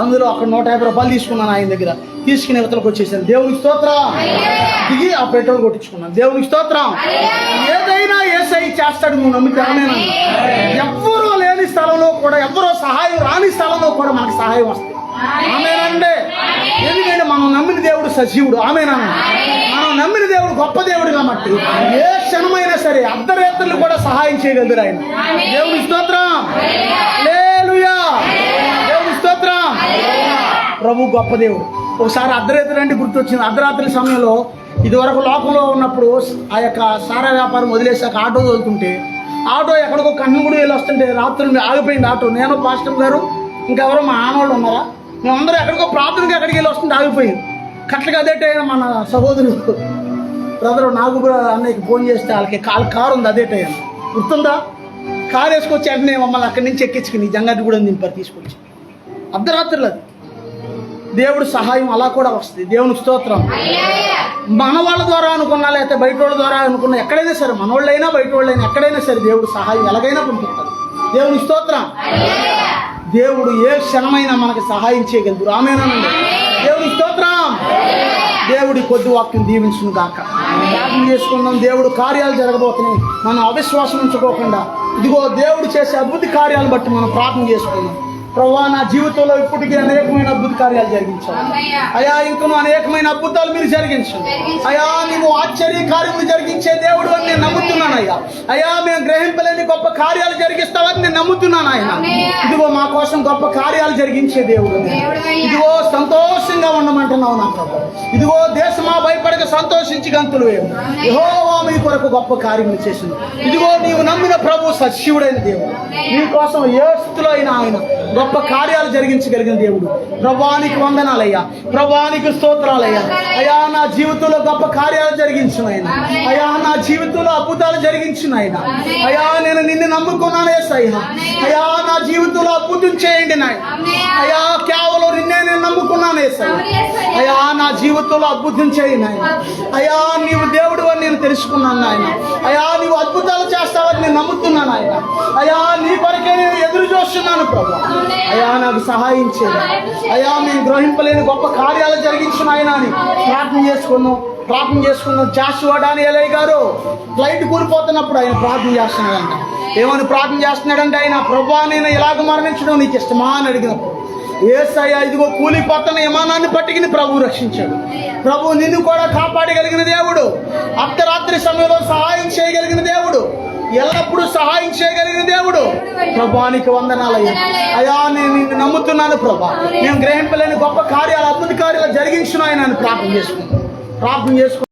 అందులో అక్కడ 150 రూపాయలు తీసుకున్నాను ఆయన దగ్గర. తీసుకుని ఇవతలకు వచ్చేసాను. దేవునికి స్తోత్రం. దిగి ఆ పెట్రోల్ కొట్టించుకున్నాను. దేవునికి స్తోత్రం. ఏదైనా ఏసై చేస్తాడు, నువ్వు నమ్మితే. ఎవ్వరూ లేని స్థలంలో కూడా, ఎవ్వరో సహాయం రాని స్థలంలో కూడా మనకు సహాయం వస్తుంది. ఆమేనండి. ఎందుకంటే మనం నమ్మిన దేవుడు సజీవుడు. ఆమేనండి. మనం నమ్మిన దేవుడు గొప్ప దేవుడు కాబట్టి ఏ క్షణమైనా సరే అర్ధరేత్రులు కూడా సహాయం చేయగలరు ఆయన. దేవుని స్తోత్రం. హల్లెలూయా. దేవుని స్తోత్రం. ప్రభు గొప్ప దేవుడు. ఒకసారి అర్ధరాత్రి అంటే గుర్తొచ్చింది. అర్ధరాత్రి సమయంలో ఇదివరకు లోకంలో ఉన్నప్పుడు ఆ యొక్క సారా వ్యాపారం వదిలేసాక ఆటో తోలుతుంటే, ఆటో ఎక్కడికో కన్నుగుడి వెళ్ళి వస్తుంటే రాత్రులు ఆగిపోయింది ఆటో. నేను పాస్టర్ గారు ఇంకెవరో మా ఆనవాళ్ళు ఉన్నారా, మేమందరూ ఎక్కడికో ప్రార్థనకి ఎక్కడికి వెళ్ళి వస్తుంటే ఆగిపోయింది. కట్లకి అదే టైం మన సహోదరుడు బ్రదరు నాగు అన్నయ్యకి ఫోన్ చేస్తే వాళ్ళకి కారు ఉంది అదే టైం గుర్తుందా. కారు వేసుకొచ్చి వెంటనే మమ్మల్ని అక్కడి నుంచి ఎక్కించుకుని జంగారెడ్డిగూడెం దింపారు తీసుకొచ్చి. అర్ధరాత్రులు అది. దేవుడు సహాయం అలా కూడా వస్తుంది. దేవుని స్తోత్రం. మన వాళ్ళ ద్వారా అనుకున్నా లేకపోతే బయట వాళ్ళ ద్వారా అనుకున్నా, ఎక్కడైనా సరే మనోళ్ళైనా బయట వాళ్ళైనా ఎక్కడైనా సరే దేవుడు సహాయం ఎలాగైనా పంపిస్తాడు. దేవుని స్తోత్రం. దేవుడు ఏ క్షణమైనా మనకి సహాయం చేయగలరు. ఆమేనండి. దేవుని స్తోత్రం. దేవుడి కొద్ది వాక్యం దీవించును గాక. ప్రార్థన చేసుకుందాం. దేవుడు కార్యాలు జరగబోతున్నాయి. మనం అవిశ్వాసం ఉంచుకోకుండా ఇదిగో దేవుడు చేసే అద్భుత కార్యాలను బట్టి మనం ప్రార్థన చేసుకుందాం. ప్రభువా, నా జీవితంలో ఇప్పటికీ అనేకమైన అద్భుత కార్యాలు జరిగించావు అయ్యా. ఇంకను అనేకమైన అద్భుతాలు మీరు జరిగించండి అయ్యా. నువ్వు ఆశ్చర్య కార్యములు జరిగించే దేవుడు అని నేను నమ్ముతున్నాను అయ్యా. అయ్యా, మేము గ్రహింపలేని గొప్ప కార్యాలు జరిగిస్తావని నేను నమ్ముతున్నాను ఆయన. ఇదిగో మా కోసం గొప్ప కార్యాలు జరిగించే దేవుడు. ఇదిగో సంతోషంగా ఉండమంటున్నావు నా ప్రభు. ఇదిగో దేశమా భయపడక సంతోషించి గంతులు వేవు. యెహోవా మీ కొరకు గొప్ప కార్యములు చేసింది. ఇదిగో నీవు నమ్మిన ప్రభు సజీవుడైన దేవుడు. నీ కోసం ఏ స్థితిలో అయినా ఆయన గొప్ప కార్యాలు జరిగించగలిగిన దేవుడు. ప్రభానికి వందనాలయ్యా. ప్రభానికి స్తోత్రాలయ్యా. అయ్యా, నా జీవితంలో గొప్ప కార్యాలు జరిగించిన ఆయన. అయ్యా, నా జీవితంలో అద్భుతాలు జరిగించిన ఆయన. అయ్యా, నేను నిన్ను నమ్ముకున్నాను యేసయ్యా. అయ్యా, నా జీవితంలో అద్భుతం చేయండి నాయన. అయ్యా, కేవలం నిన్నే నేను నమ్ముకున్నాను యేసయ్యా. అయ్యా, నా జీవితంలో అద్భుతం చేయండి ఆయన. అయ్యా, నీవు దేవుడు అని నేను తెలుసుకున్నాను ఆయన. అయ్యా, నీవు అద్భుతాలు చేస్తావని నేను నమ్ముతున్నాను ఆయన. అయ్యా, నీ కొరకే నేను ఎదురు చూస్తున్నాను ప్రభు. అయ్యా, నాకు సహాయం చేయాలి అయ్యా. మేము గ్రహింపలేని గొప్ప కార్యాలు జరిగించిన ఆయన అని ప్రార్థన చేసుకున్నాం. జాషువా డానియేలయ్య గారు ఫ్లైట్ కూలిపోతున్నప్పుడు ఆయన ప్రార్థన చేస్తున్నాడంట. ఏమని ప్రార్థన చేస్తున్నాడంటే, ఆయన ప్రభువా, నేను ఇలాగ మరణించడం నీకు ఇష్టమా అని అడిగినప్పుడు యేసయ్యా ఇదిగో కూలిపోతున్న విమానాన్ని పట్టుకుని ప్రభు రక్షించాడు. ప్రభు నిన్ను కూడా కాపాడగలిగిన దేవుడు. అర్ధరాత్రి సమయంలో సహాయం చేయగలిగిన దేవుడు. ఎల్లప్పుడూ సహాయం చేయగలిగిన దేవుడు. ప్రభువానికి వందనాలయ్యా. అయ్యా, నేను నిన్ను నమ్ముతున్నాను ప్రభా. నేను గ్రహింపలేని గొప్ప కార్యాలు అద్భుత కార్యాలు జరిగించిన ఆయన ప్రార్థన చేసుకున్నాను.